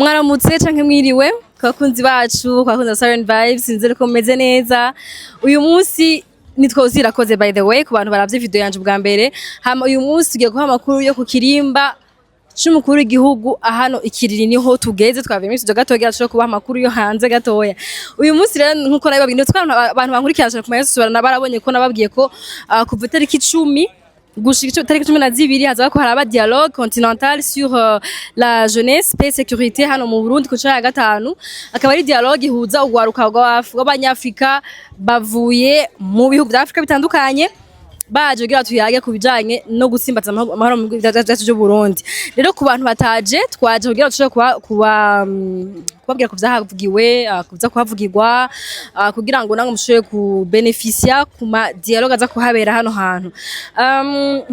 mwaramutse canke mwiriwe kwakunzi bacu kwakunzi Siren Vibes sinzere ko meze neza uyu munsi nitwo zirakoze by the way ku bantu baravye video yanje bwa mbere hama uyu munsi tugiye guha amakuru yo ku kirimba c'umukuru w'igihugu ahano ikiriri niho tugeze twavuye muri studio gatoya cyo kubaha amakuru yo hanze gatoya uyu munsi rero nkuko nabibabwiye abantu bankurikirana ku mayesura barabonye ko nababwiye ko kuva tariki 10 gushika tariki 12 hazaba ko haraba dialogue continental sur la jeunesse paix sécurité hano mu Burundi ku cya gatanu akaba ari dialogue ihuza ugwaruka rw'abanyafrika bavuye mu bihugu bya Afrika bitandukanye baje kugira tuyage kubijanye no gutsimbaza amahoro mu gihugu cyo Burundi rero ku bantu bataje twaje kugira tushobora kubabwira ku byahavugiwe kuza kuhavugirwa kugira ngo nango mushobore ku beneficia ku ma dialogue aza kuhabera hano hantu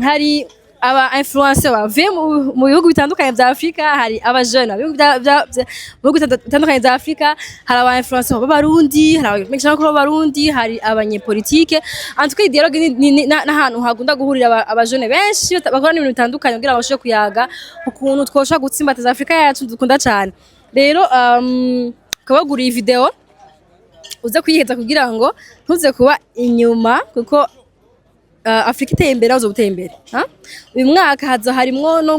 hari aba influencer bavuye mu bihugu bitandukanye bya Afrika hari aba jeune mu bihugu bitandukanye bya Afrika hari aba influencer b'abarundi hari abamekishaka b'abarundi hari abanyepolitike antuko dialogue n'ahantu hagunda guhurira aba jeune benshi bakora n'ibintu bitandukanye kugira ngo bashobore kuyaga ukuntu twosha gutsimbataza Afrika yacu dukunda cyane rero kabaguriye video uza kuyiheza kugira ngo ntuze kuba inyuma kuko Afrika iteye imbere azo guteye imbere uyu mwaka hazo harimwo no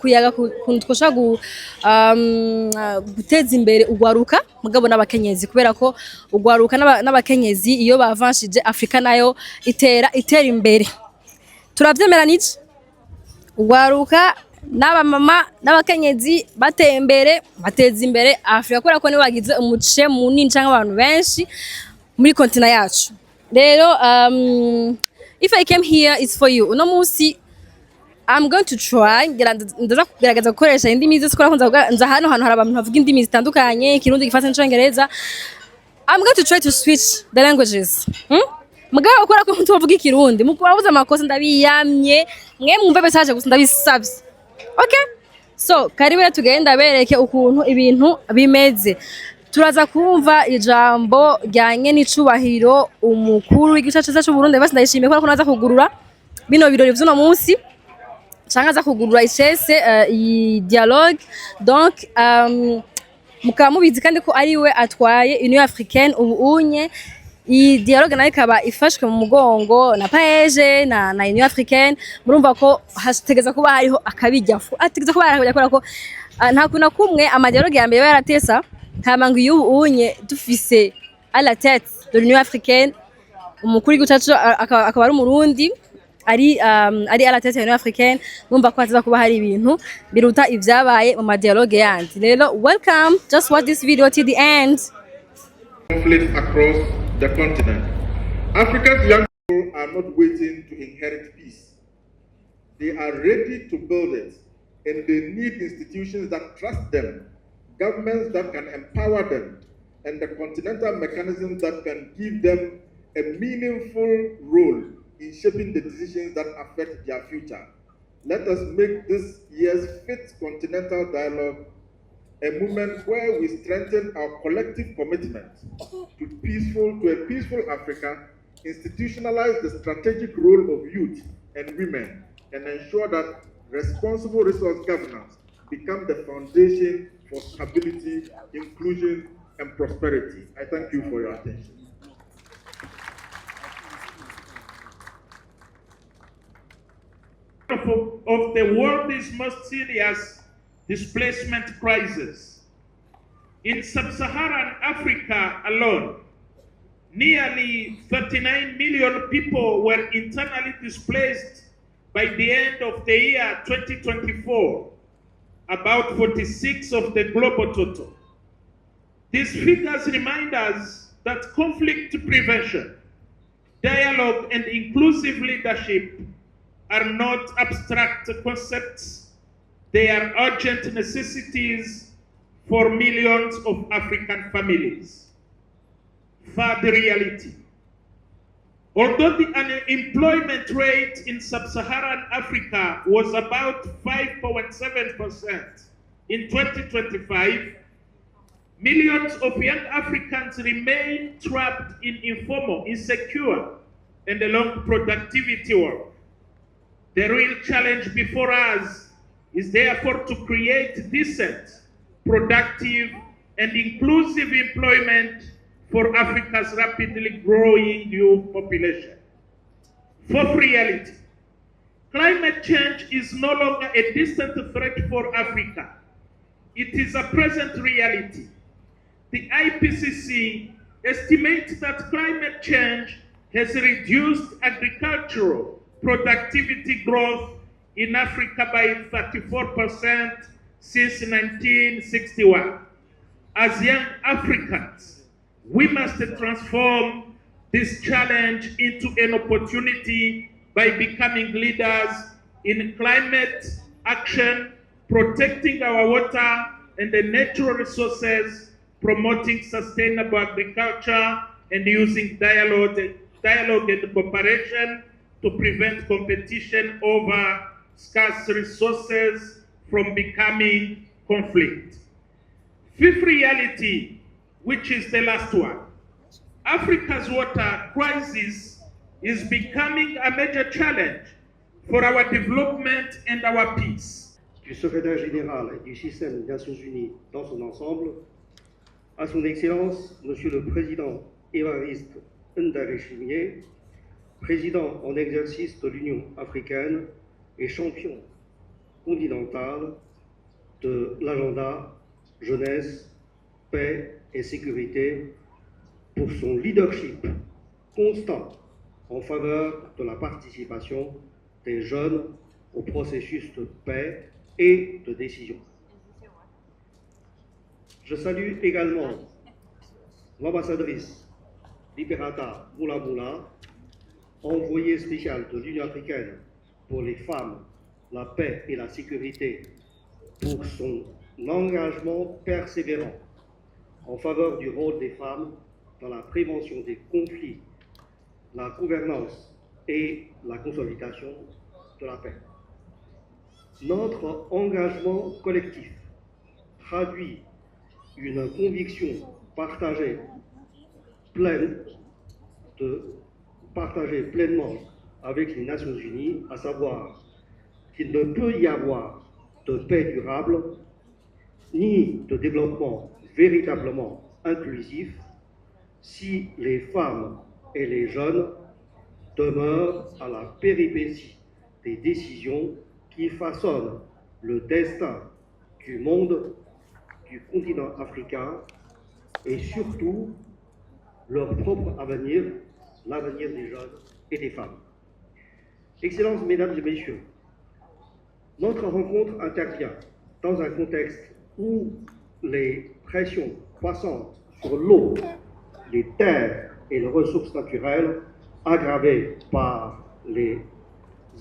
kuyaga kuntu twosha guteza imbere ugwaruka mugabo n'abakenyezi kubera ko ugwaruka n'abakenyezi iyo bavanshije Afrika nayo itera imbere turavyemera niki ugwaruka n'aba mama n'abakenyezi bateye imbere bateza imbere Afrika kubera ko ni bagize umuce munini cyangwa abantu benshi muri kontinent yacu rero if I came here it's for you uno musi I'm going to try ndaza kugerageza gukoresha indimi zose ko nza hano hari abantu bavuga indimi zitandukanye Kirundi Gifaransa n'Icongereza I'm going to try to switch the languages mugabo ukora ko mtu bavuga Kirundi mukubabuza amakosa ndabiyamye mwe mwumve message gusa ndabisabye okay so karibu tugenda bereke ukuntu ibintu bimeze turaza kumva ijambo ryanye n'icubahiro umukuru w'igicaca cyo Burundi basi ndayishimiye ko naza kugurura bino birori vy'uno munsi cyangwa aza kugurura ishese i dialogue donc mukamubizi kandi ko ari we atwaye Union Africaine ubunye i dialogue nayo ikaba ifashwe mu mugongo na paeje na Union Africaine murumva ko hastegeza kuba hariho akabijyafu ategeza kuba hariho yakora ko nta kuna kumwe amadialogue ya mbere yaratesa kamangu y'ubunye dufise à la tête de l'Union Africaine umukuru w'igicacu akaba ari umurundi ari à la tête de l'Union Africaine mumva ko haza kuba hari ibintu biruta ivyabaye mu dialogue yandi rero welcome just watch this video till the end. Conflict across the continent. Africa's young people are not waiting to inherit peace. They are ready to build it, and they need institutions that trust them, governments that can empower them, and the continental mechanisms that can give them a meaningful role in shaping the decisions that affect their future. Let us make this year's 5th Continental Dialogue a moment where we strengthen our collective commitment to a peaceful Africa, institutionalize the strategic role of youth and women, and ensure that responsible resource governance become the foundation for stability, inclusion, and prosperity. I thank you for your attention. Of the world's most serious displacement crisis. In sub-Saharan Africa alone, nearly 39 million people were internally displaced by the end of the year 2024, about 46 of the global total. These figures remind us that conflict prevention, dialogue, and inclusive leadership are not abstract concepts. They are urgent necessities for millions of African families. Third reality. Although the unemployment rate in sub-Saharan Africa was about 5.7% in 2025, millions of young Africans remain trapped in informal, insecure, and long productivity work. The real challenge before us is therefore to create decent, productive, and inclusive employment for Africa's rapidly growing youth population. Fourth reality, climate change is no longer a distant threat for Africa. It is a present reality. The IPCC estimates that climate change has reduced agricultural productivity growth in Africa by 34% since 1961. As young Africans, we must transform this challenge into an opportunity by becoming leaders in climate action, protecting our water and the natural resources, promoting sustainable agriculture, and using dialogue and cooperation to prevent competition over scarce resources from becoming conflict. Fifth reality, which is the last one, Africa's water crisis is becoming a major challenge for our development and our peace. Du secrétaire général et du système des Nations Unies dans son ensemble, à son Excellence, Monsieur le Président Évariste Ndayishimiye, Président en exercice de l'Union africaine et champion continental de l'agenda jeunesse, paix et sécurité, pour son leadership constant en faveur de la participation des jeunes au processus de paix et de décision. Je salue également l'ambassadrice Liberata Moula, envoyée spéciale de l'Union africaine pour les femmes, la paix et la sécurité, pour son engagement persévérant en faveur du rôle des femmes dans la prévention des conflits, la gouvernance et la consolidation de la paix. Notre engagement collectif traduit une conviction partagée pleinement avec les Nations Unies, à savoir qu'il ne peut y avoir de paix durable ni de développement véritablement inclusif si les femmes et les jeunes demeurent à la péripétie des décisions qui façonnent le destin du monde, du continent africain et surtout leur propre avenir, l'avenir des jeunes et des femmes. Excellences, Mesdames et Messieurs, notre rencontre intervient dans un contexte où les pressions croissantes sur l'eau, les terres et les ressources naturelles, aggravées par les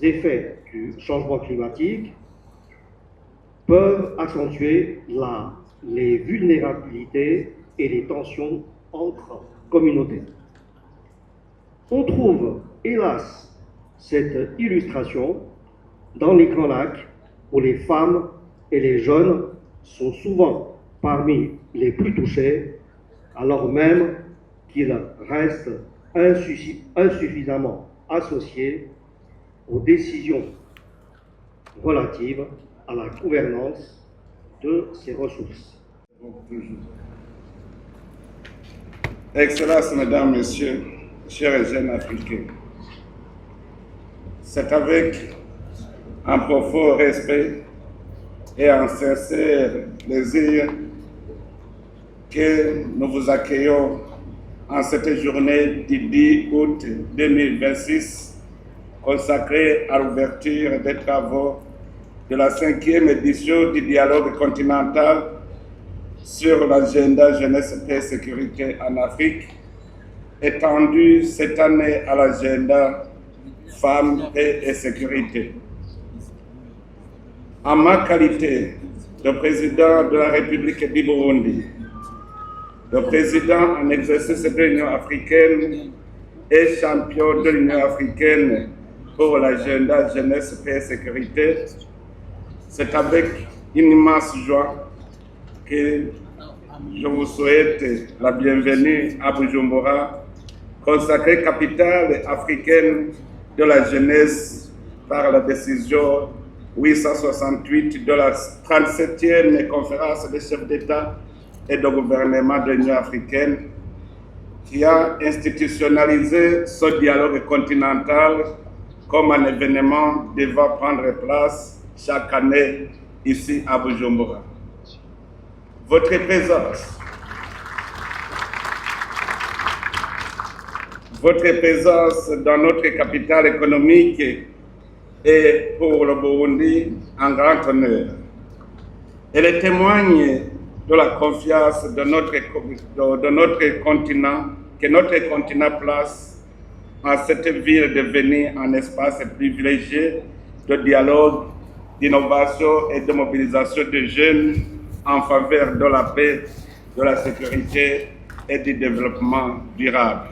effets du changement climatique, peuvent accentuer les vulnérabilités et les tensions entre communautés. On trouve, hélas, cette illustration dans les Grands Lacs, où les femmes et les jeunes sont souvent parmi les plus touchés, alors même qu'ils restent insuffisamment associés aux décisions relatives à la gouvernance de ces ressources. Excellences, Mesdames, Messieurs, chers et jeunes Africains, c'est avec un profond respect et un sincère plaisir que nous vous accueillons en cette journée du 10 août 2026 consacrée à l'ouverture des travaux de la 5e édition du dialogue continental sur l'agenda jeunesse, paix et sécurité en Afrique, étendue cette année à l'agenda femmes, paix et sécurité. En ma qualité de président de la République du Burundi, de président en exercice de l'Union africaine et champion de l'Union africaine pour l'agenda jeunesse, paix et sécurité, c'est avec une immense joie que je vous souhaite la bienvenue à Bujumbura, consacrée capitale africaine de la jeunesse par la décision 868 de la 37e conférence des chefs d'État et de gouvernement de l'Union africaine, qui a institutionnalisé ce dialogue continental comme un événement devant prendre place chaque année ici à Bujumbura. Votre présence dans notre capitale économique est pour le Burundi un grand honneur. Elle témoigne de la confiance de notre continent, que notre continent place en cette ville devenue un espace privilégié de dialogue, d'innovation et de mobilisation de jeunes en faveur de la paix, de la sécurité et du développement durable.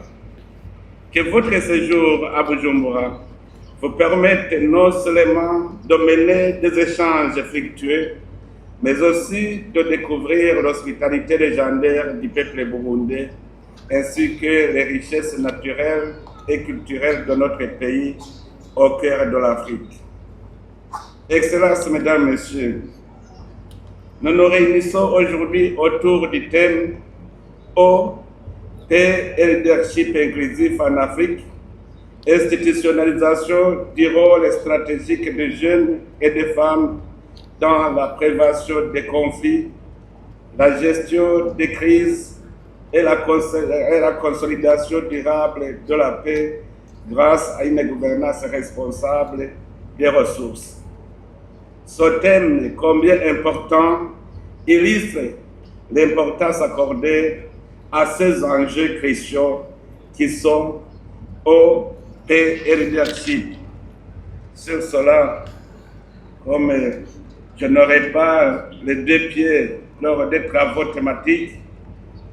Que votre séjour à Bujumbura vous permette non seulement de mener des échanges fructueux, mais aussi de découvrir l'hospitalité légendaire du peuple burundais, ainsi que les richesses naturelles et culturelles de notre pays au cœur de l'Afrique. Excellences, Mesdames, Messieurs, nous nous réunissons aujourd'hui autour du thème Eau, paix et leadership inclusif en Afrique, institutionnalisation du rôle stratégique des jeunes et des femmes dans la prévention des conflits, la gestion des crises et la consolidation durable de la paix grâce à une gouvernance responsable des ressources. Ce thème, combien important, illustre l'importance accordée à ces enjeux cruciaux qui sont eau, paix et leadership. Sur cela, comme je n'aurai pas les deux pieds lors des travaux thématiques,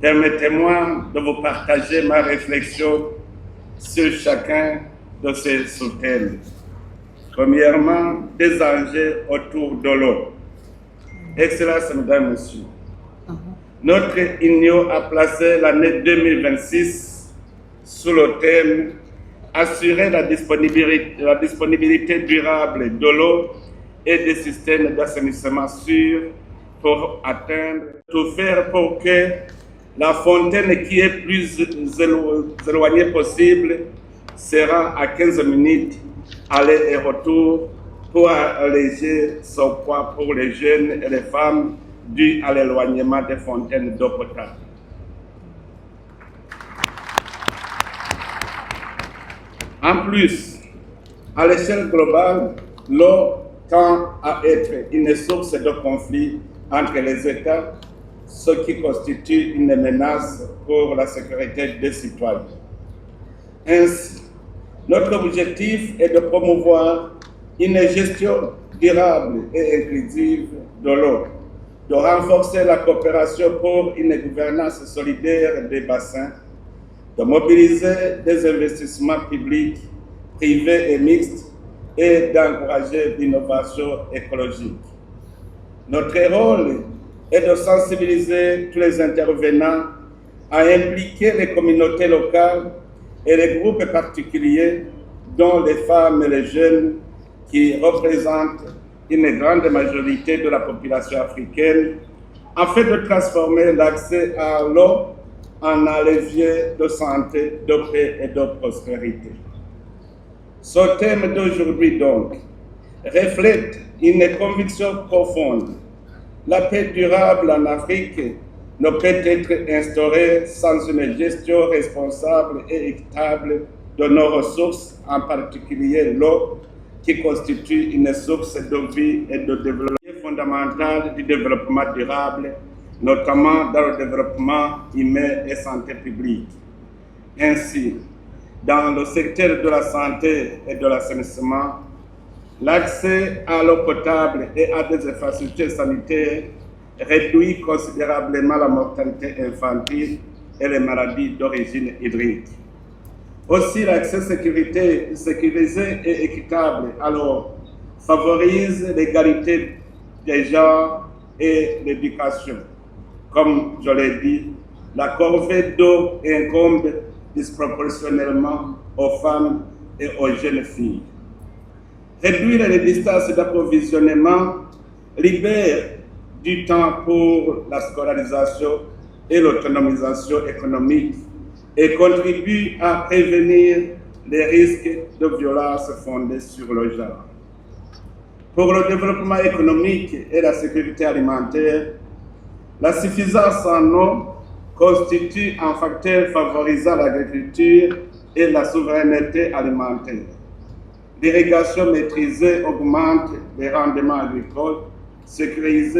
permettez-moi de vous partager ma réflexion sur chacun de ces sous-thèmes. Premièrement, des enjeux autour de l'eau. Excellences, Mesdames et Messieurs, notre union a placé l'année 2026 sous le thème « Assurer la disponibilité durable de l'eau et des systèmes d'assainissement sûrs pour atteindre, tout faire pour que la fontaine qui est plus éloignée possible sera à 15 minutes aller et retour pour alléger son poids pour les jeunes et les femmes dû à l'éloignement des fontaines d'eau potable. En plus, à l'échelle globale, l'eau tend à être une source de conflit entre les États, ce qui constitue une menace pour la sécurité des citoyens. Ainsi, notre objectif est de promouvoir une gestion durable et inclusive de l'eau, de renforcer la coopération pour une gouvernance solidaire des bassins, de mobiliser des investissements publics, privés et mixtes et d'encourager l'innovation écologique. Notre rôle est de sensibiliser tous les intervenants à impliquer les communautés locales et les groupes particuliers, dont les femmes et les jeunes, qui représentent une grande majorité de la population africaine, afin de transformer l'accès à l'eau en un levier de santé, de paix et de prospérité. Ce thème d'aujourd'hui, donc, reflète une conviction profonde. La paix durable en Afrique ne peut être instaurée sans une gestion responsable et équitable de nos ressources, en particulier l'eau, qui constitue une source de vie et de développement fondamental du développement durable, notamment dans le développement humain et santé publique. Ainsi, dans le secteur de la santé et de l'assainissement, l'accès à l'eau potable et à des infrastructures sanitaires réduit considérablement la mortalité infantile et les maladies d'origine hydrique. Aussi, l'accès sécurisé et équitable à l'eau favorise l'égalité des genres et l'éducation. Comme je l'ai dit, la corvée d'eau incombe disproportionnellement aux femmes et aux jeunes filles. Réduire les distances d'approvisionnement libère du temps pour la scolarisation et l'autonomisation économique et contribue à prévenir les risques de violence fondées sur le genre. Pour le développement économique et la sécurité alimentaire, la suffisance en eau constitue un facteur favorisant l'agriculture et la souveraineté alimentaire. L'irrigation maîtrisée augmente les rendements agricoles, sécurise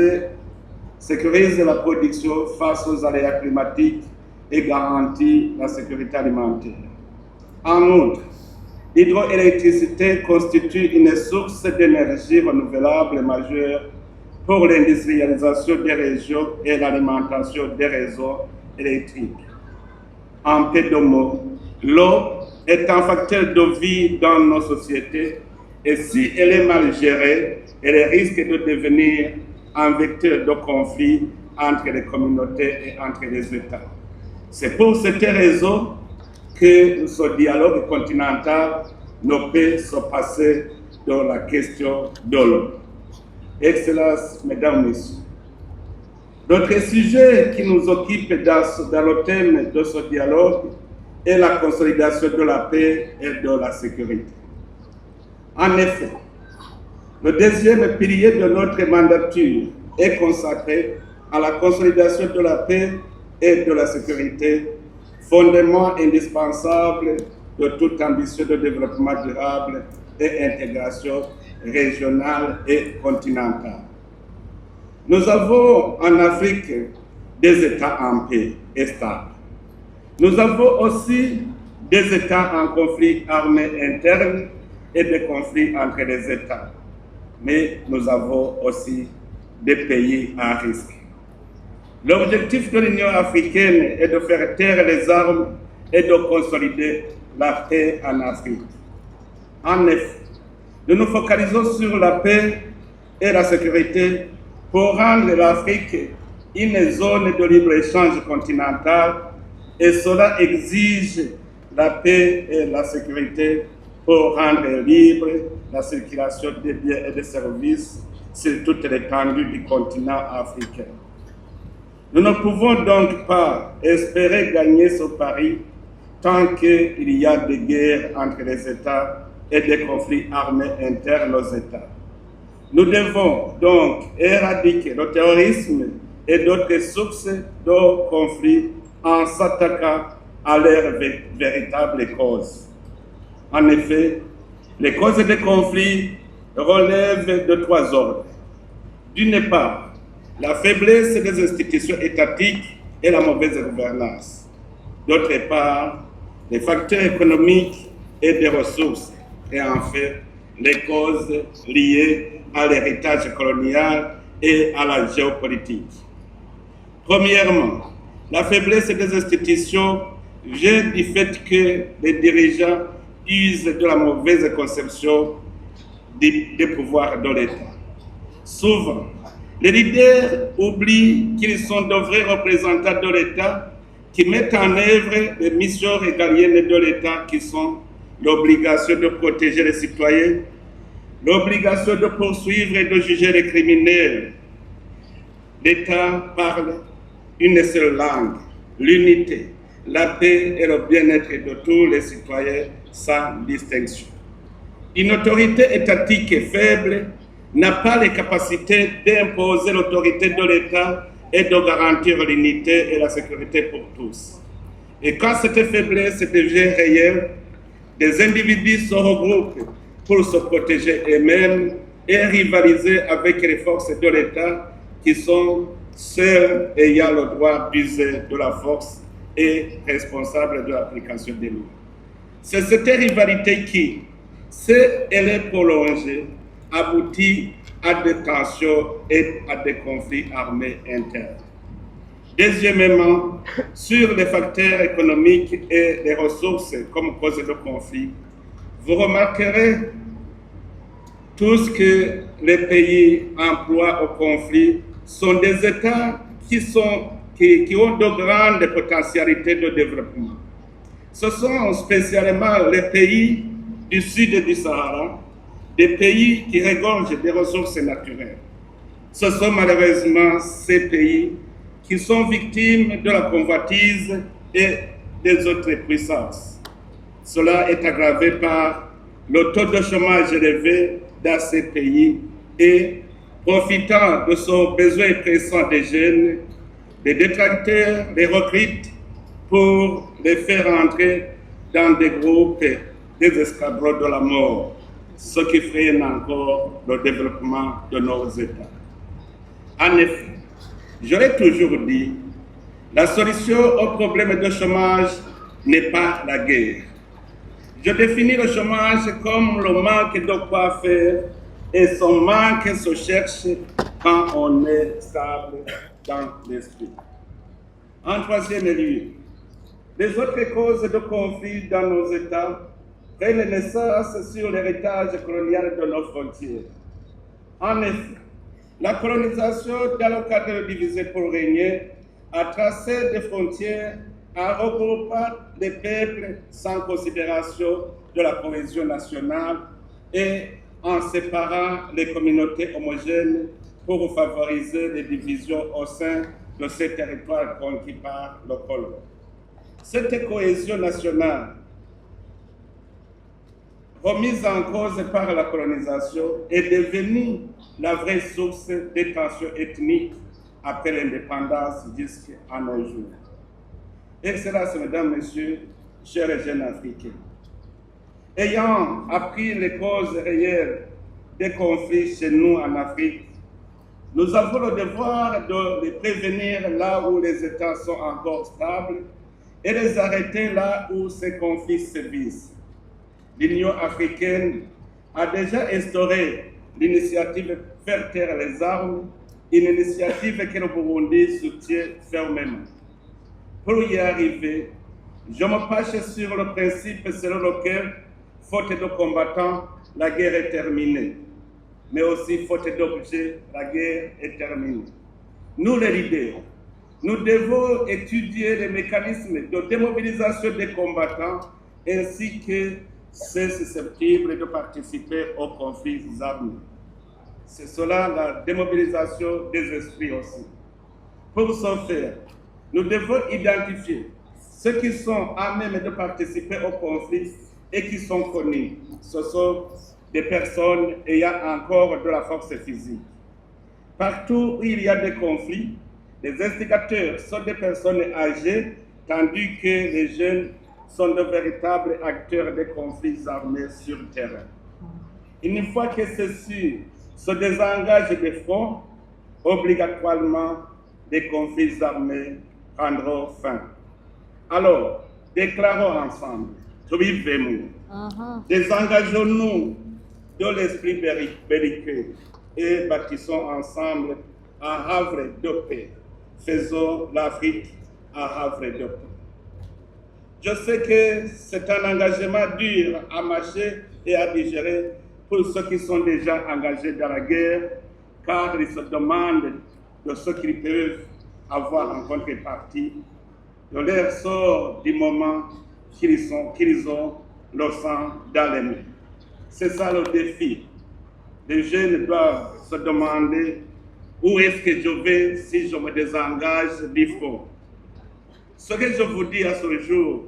la production face aux aléas climatiques et garantit la sécurité alimentaire. En outre, l'hydroélectricité constitue une source d'énergie renouvelable majeure pour l'industrialisation des régions et l'alimentation des réseaux électriques. En peu de mots, l'eau est un facteur de vie dans nos sociétés et si elle est mal gérée, elle risque de devenir un vecteur de conflit entre les communautés et entre les États. C'est pour cette raison que ce dialogue continental ne peut se passer dans la question de l'eau. Excellences, Mesdames, Messieurs, notre sujet qui nous occupe dans le thème de ce dialogue est la consolidation de la paix et de la sécurité. En effet, le deuxième pilier de notre mandature est consacré à la consolidation de la paix et de la sécurité, fondement indispensable de toute ambition de développement durable et intégration régionale et continentale. Nous avons en Afrique des États en paix et stables. Nous avons aussi des États en conflit armé interne et des conflits entre les États. Mais nous avons aussi des pays à risque. L'objectif de l'Union africaine est de faire taire les armes et de consolider la paix en Afrique. En effet, nous nous focalisons sur la paix et la sécurité pour rendre l'Afrique une zone de libre-échange continentale et cela exige la paix et la sécurité pour rendre libre la circulation des biens et des services sur toute l'étendue du continent africain. Nous ne pouvons donc pas espérer gagner ce pari tant qu'il y a des guerres entre les États et des conflits armés internes aux États. Nous devons donc éradiquer le terrorisme et d'autres sources de conflits en s'attaquant à leurs véritables causes. En effet, les causes des conflits relèvent de trois ordres. D'une part, la faiblesse des institutions étatiques et la mauvaise gouvernance. D'autre part, les facteurs économiques et des ressources. Et enfin, les causes liées à l'héritage colonial et à la géopolitique. Premièrement, la faiblesse des institutions vient du fait que les dirigeants usent de la mauvaise conception des pouvoirs de l'État. Souvent, les leaders oublient qu'ils sont de vrais représentants de l'État qui mettent en œuvre les missions régaliennes de l'État qui sont l'obligation de protéger les citoyens, l'obligation de poursuivre et de juger les criminels. L'État parle une seule langue, l'unité, la paix et le bien-être de tous les citoyens sans distinction. Une autorité étatique faible n'a pas les capacités d'imposer l'autorité de l'État et de garantir l'unité et la sécurité pour tous. Et quand cette faiblesse devient réelle, des individus se regroupent pour se protéger eux-mêmes et rivaliser avec les forces de l'État qui sont seules ayant le droit d'user de la force et responsables de l'application des lois. C'est cette rivalité qui, si elle est prolongée, aboutit à des tensions et à des conflits armés internes. Deuxièmement, sur les facteurs économiques et les ressources comme cause de conflit, vous remarquerez tous que les pays emploient au conflit sont des États qui ont de grandes potentialités de développement. Ce sont spécialement les pays du sud du Sahara, des pays qui regorgent des ressources naturelles. Ce sont malheureusement ces pays qui sont victimes de la convoitise et des autres puissances. Cela est aggravé par le taux de chômage élevé dans ces pays et, profitant de son besoin pressant des jeunes, les détracteurs les recrutent pour les faire entrer dans des groupes, des escadrons de la mort, ce qui freine encore le développement de nos États. En effet, j'aurais toujours dit, la solution au problème de chômage n'est pas la guerre. Je définis le chômage comme le manque de quoi faire et son manque se cherche quand on est stable dans l'esprit. En troisième lieu, les autres causes de conflit dans nos États prennent naissance sur l'héritage colonial de nos frontières. En effet, la colonisation, dans le cadre de diviser pour régner, a tracé des frontières en regroupant les peuples sans considération de la cohésion nationale et en séparant les communautés homogènes pour favoriser les divisions au sein de ces territoires conquis par le colon. Cette cohésion nationale, remise en cause par la colonisation, est devenue la vraie source des tensions ethniques après l'indépendance jusqu'à nos jours. Excellences, Mesdames, Messieurs, chers jeunes Africains, ayant appris les causes réelles des conflits chez nous en Afrique, nous avons le devoir de les prévenir là où les États sont encore stables et les arrêter là où ces conflits sévissent. L'Union africaine a déjà instauré l'initiative Faire taire les armes, une initiative que le Burundi soutient fermement. Pour y arriver, je me penche sur le principe selon lequel, faute de combattants, la guerre est terminée. Mais aussi, faute d'objets, la guerre est terminée. Nous, les leaders, nous devons étudier les mécanismes de démobilisation des combattants ainsi que ceux susceptibles de participer aux conflits armés. C'est cela la démobilisation des esprits aussi. Pour ce faire, nous devons identifier ceux qui sont à même de participer au conflit et qui sont connus. Ce sont des personnes ayant encore de la force physique. Partout où il y a des conflits, les instigateurs sont des personnes âgées, tandis que les jeunes sont de véritables acteurs des conflits armés sur le terrain. Une fois que ceux-ci se désengagent des fronts, obligatoirement, les conflits armés prendront fin. Alors, déclarons ensemble, désengageons-nous de l'esprit belliqueux et bâtissons ensemble un havre de paix. Faisons l'Afrique un havre de paix. Je sais que c'est un engagement dur à marcher et à digérer pour ceux qui sont déjà engagés dans la guerre, car ils se demandent de ce qu'ils peuvent avoir en contrepartie de leur sort du moment qu'ils ont le sang dans les mains. C'est ça le défi. Les jeunes doivent se demander où est-ce que je vais si je me désengage du front. Ce que je vous dis à ce jour,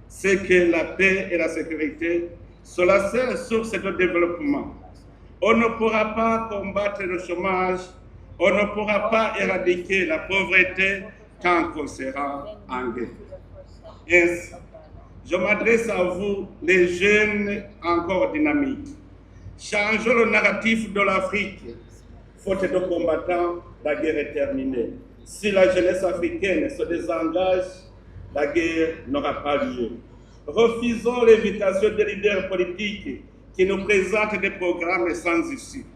c'est que la paix et la sécurité sont la seule source de développement. On ne pourra pas combattre le chômage, on ne pourra pas éradiquer la pauvreté tant qu'on sera en guerre. Ainsi, je m'adresse à vous, les jeunes encore dynamiques. Changeons le narratif de l'Afrique. Faute de combattants, la guerre est terminée. Si la jeunesse africaine se désengage, la guerre n'aura pas lieu. Refusons l'invitation des leaders politiques qui nous présentent des programmes sans issue.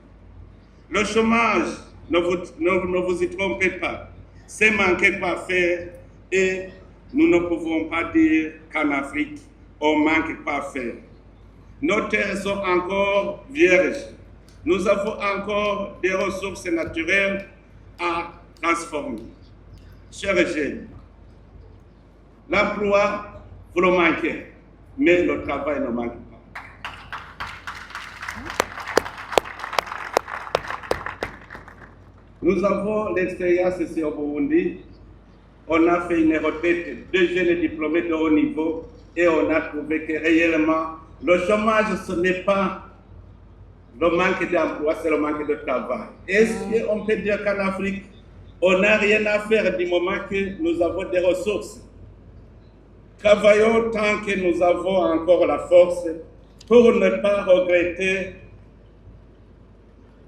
Le chômage, ne vous y trompez pas, c'est manquer quoi faire et nous ne pouvons pas dire qu'en Afrique, on manque quoi faire. Nos terres sont encore vierges. Nous avons encore des ressources naturelles à transformer. Chers jeunes, l'emploi, vous le manquez, mais le travail ne manque pas. Nous avons l'expérience ici au Burundi. On a fait une retraite de jeunes diplômés de haut niveau et on a trouvé que réellement, le chômage, ce n'est pas le manque d'emploi, c'est le manque de travail. Est-ce qu'on peut dire qu'en Afrique, on n'a rien à faire du moment que nous avons des ressources? Travaillons tant que nous avons encore la force pour ne pas regretter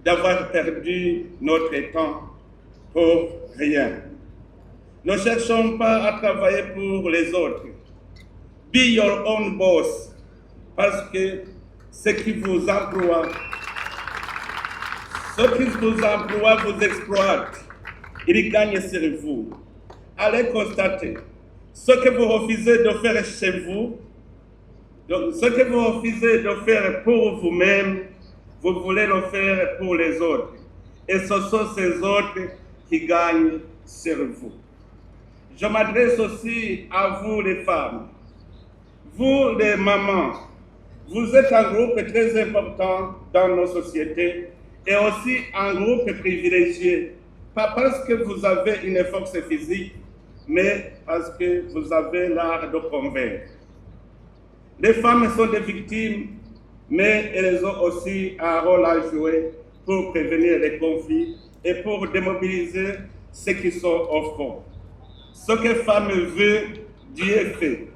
d'avoir perdu notre temps pour rien. Ne cherchons pas à travailler pour les autres. Be your own boss, parce que ce qui vous emploie vous exploite. Ils gagnent sur vous. Allez constater. Ce que vous refusez de faire chez vous, ce que vous refusez de faire pour vous-même, vous voulez le faire pour les autres. Et ce sont ces autres qui gagnent sur vous. Je m'adresse aussi à vous les femmes. Vous les mamans, vous êtes un groupe très important dans nos sociétés et aussi un groupe privilégié. Pas parce que vous avez une force physique, mais parce que vous avez l'art de convaincre. Les femmes sont des victimes, mais elles ont aussi un rôle à jouer pour prévenir les conflits et pour démobiliser ceux qui sont au front. Ce que femme veut, Dieu fait.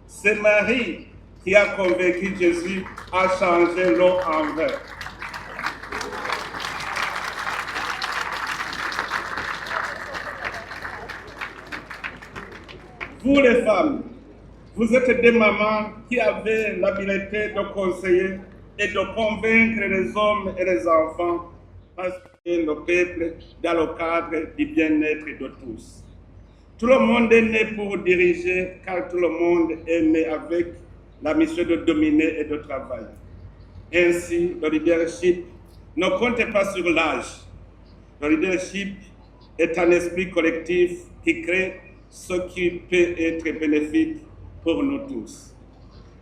C'est Marie qui a convaincu Jésus à changer l'eau en vin. Vous les femmes, vous êtes des mamans qui avez l'habileté de conseiller et de convaincre les hommes et les enfants parce que le peuple dans le cadre du bien-être de tous. Tout le monde est né pour diriger car tout le monde est né avec la mission de dominer et de travailler. Ainsi, le leadership ne compte pas sur l'âge. Le leadership est un esprit collectif qui crée ce qui peut être bénéfique pour nous tous.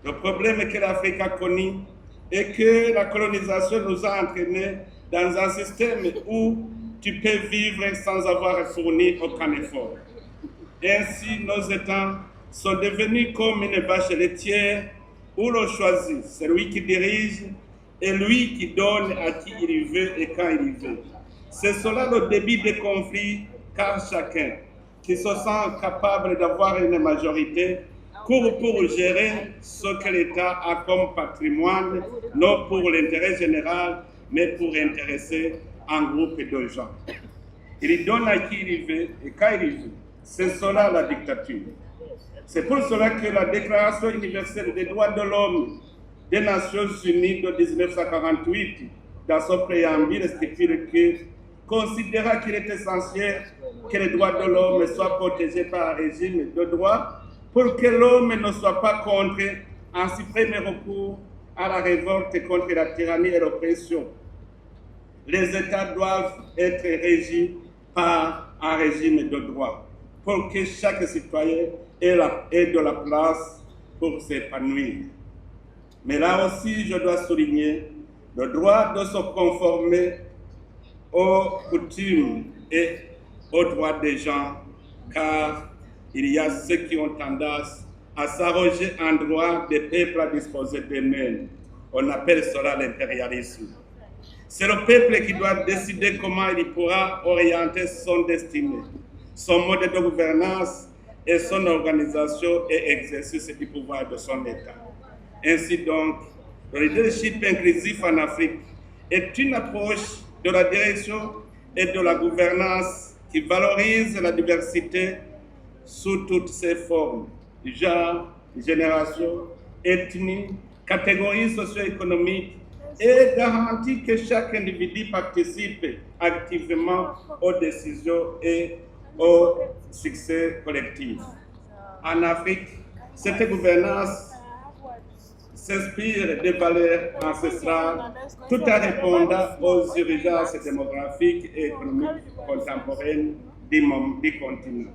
Le problème que l'Afrique a connu est que la colonisation nous a entraînés dans un système où tu peux vivre sans avoir fourni aucun effort. Ainsi, nos États sont devenus comme une vache laitière où l'on choisit celui qui dirige et lui qui donne à qui il veut et quand il veut. C'est cela le début des conflits, car chacun qui se sent capable d'avoir une majorité court pour gérer ce que l'État a comme patrimoine, non pour l'intérêt général, mais pour intéresser un groupe de gens. Il donne à qui il veut et quand il veut. C'est cela la dictature. C'est pour cela que la Déclaration universelle des droits de l'homme des Nations Unies de 1948, dans son préambule, stipule que considéra qu'il est essentiel que les droits de l'homme soient protégés par un régime de droit pour que l'homme ne soit pas contraint en suprême recours à la révolte contre la tyrannie et l'oppression. Les États doivent être régis par un régime de droit pour que chaque citoyen ait de la place pour s'épanouir. Mais là aussi, je dois souligner le droit de se conformer aux coutumes et aux droits des gens, car il y a ceux qui ont tendance à s'arroger un droit des peuples à disposer d'eux-mêmes. On appelle cela l'impérialisme. C'est le peuple qui doit décider comment il pourra orienter son destinée, son mode de gouvernance et son organisation et exercice du pouvoir de son État. Ainsi donc, le leadership inclusif en Afrique est une approche de la direction et de la gouvernance qui valorise la diversité sous toutes ses formes, genre, génération, ethnie, catégories socio-économiques, et garantit que chaque individu participe activement aux décisions et au succès collectif. En Afrique, cette gouvernance s'inspire des valeurs ancestrales tout en répondant aux urgences démographiques et économiques contemporaines du continent.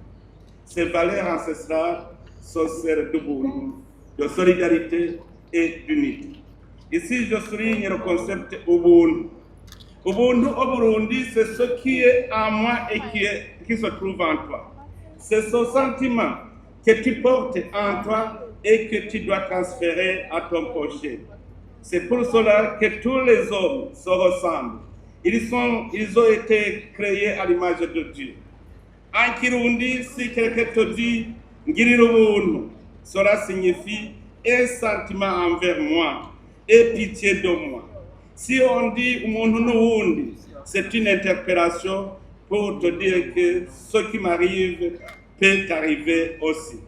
Ces valeurs ancestrales sont celles d'Ubuntu, de solidarité et d'unité. Ici, je souligne le concept Ubuntu. Ubuntu au Burundi, c'est ce qui est en moi et qui se trouve en toi. C'est ce sentiment que tu portes en toi et que tu dois transférer à ton prochain. C'est pour cela que tous les hommes se ressemblent. Ils ont été créés à l'image de Dieu. En Kirundi, si quelqu'un te dit « Ngirira ubuntu », cela signifie un sentiment envers moi et pitié de moi. Si on dit « umuntu n'uwundi », c'est une interpellation pour te dire que ce qui m'arrive peut t'arriver aussi.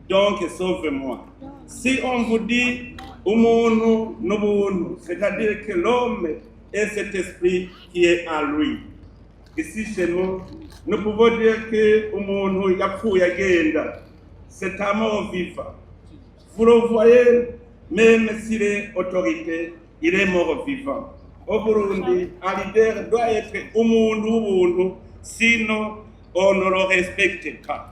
Donc, sauve-moi. Si on vous dit « umuntu n'ubuntu », c'est-à-dire que l'homme est cet esprit qui est en lui. Ici chez nous, nous pouvons dire que umuntu yapfuye agenda, c'est un mort vivant. Vous le voyez, même s'il est autorité, il est mort vivant. Au Burundi, un leader doit être umuntu w'ubuntu, sinon on ne le respecte pas.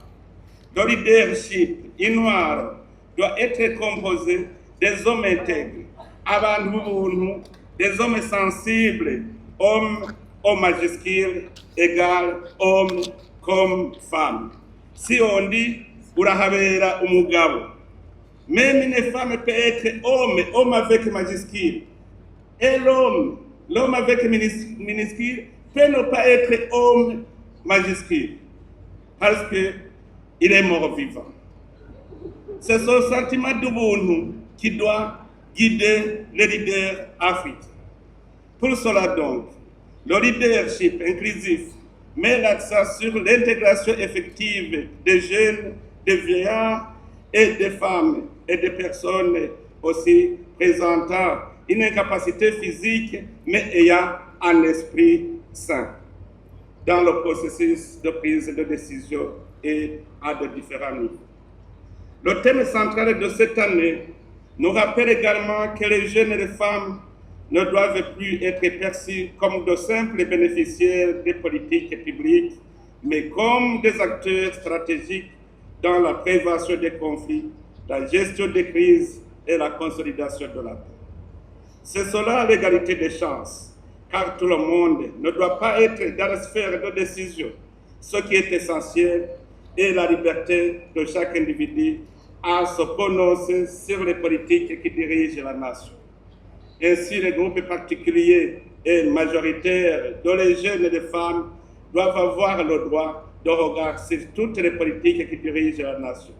Le leadership noir doit être composé des hommes intègres, abantu b'ubuntu, des hommes sensibles, hommes au majuscule égale homme comme femme. Si on dit urahabera umugabo, même une femme peut être homme avec majuscule. Et l'homme avec minuscule peut ne pas être homme majuscule parce qu'il est mort vivant. C'est ce sentiment d'ubuntu qui doit guider les leaders africains. Pour cela donc, le leadership inclusif met l'accent sur l'intégration effective des jeunes, des vieillards et des femmes et des personnes aussi présentant une incapacité physique mais ayant un esprit sain dans le processus de prise de décision et à de différents niveaux. Le thème central de cette année nous rappelle également que les jeunes et les femmes ne doivent plus être perçus comme de simples bénéficiaires des politiques publiques, mais comme des acteurs stratégiques dans la prévention des conflits, la gestion des crises et la consolidation de la paix. C'est cela l'égalité des chances, car tout le monde ne doit pas être dans la sphère de décision. Ce qui est essentiel est la liberté de chaque individu à se prononcer sur les politiques qui dirigent la nation. Ainsi, les groupes particuliers et majoritaires, dont les jeunes et les femmes, doivent avoir le droit de regard sur toutes les politiques qui dirigent la nation.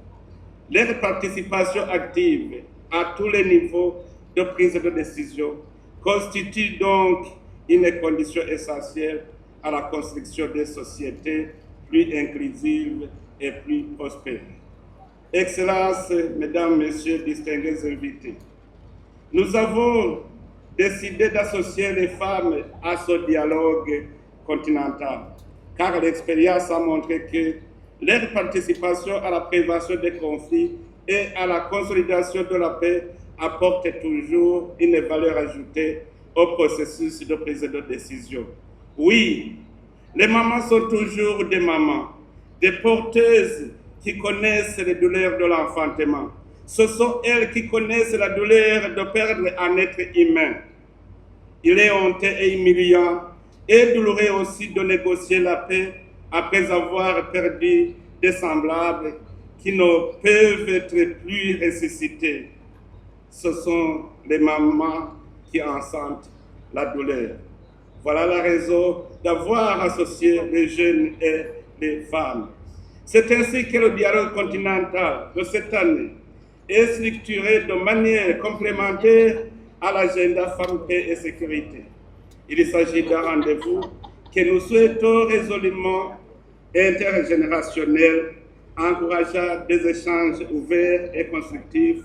Leur participation active à tous les niveaux de prise de décision constitue donc une condition essentielle à la construction des sociétés plus inclusives et plus prospères. Excellences, Mesdames, Messieurs, distingués invités, nous avons décidé d'associer les femmes à ce dialogue continental, car l'expérience a montré que leur participation à la prévention des conflits et à la consolidation de la paix apporte toujours une valeur ajoutée au processus de prise de décision. Oui, les mamans sont toujours des mamans, des porteuses qui connaissent les douleurs de l'enfantement. Ce sont elles qui connaissent la douleur de perdre un être humain. Il est honteux et humiliant et douloureux aussi de négocier la paix après avoir perdu des semblables qui ne peuvent être plus ressuscités. Ce sont les mamans qui en sentent la douleur. Voilà la raison d'avoir associé les jeunes et les femmes. C'est ainsi que le dialogue continental de cette année est structuré de manière complémentaire à l'agenda Femmes, Paix et Sécurité. Il s'agit d'un rendez-vous que nous souhaitons résolument intergénérationnel, encourageant des échanges ouverts et constructifs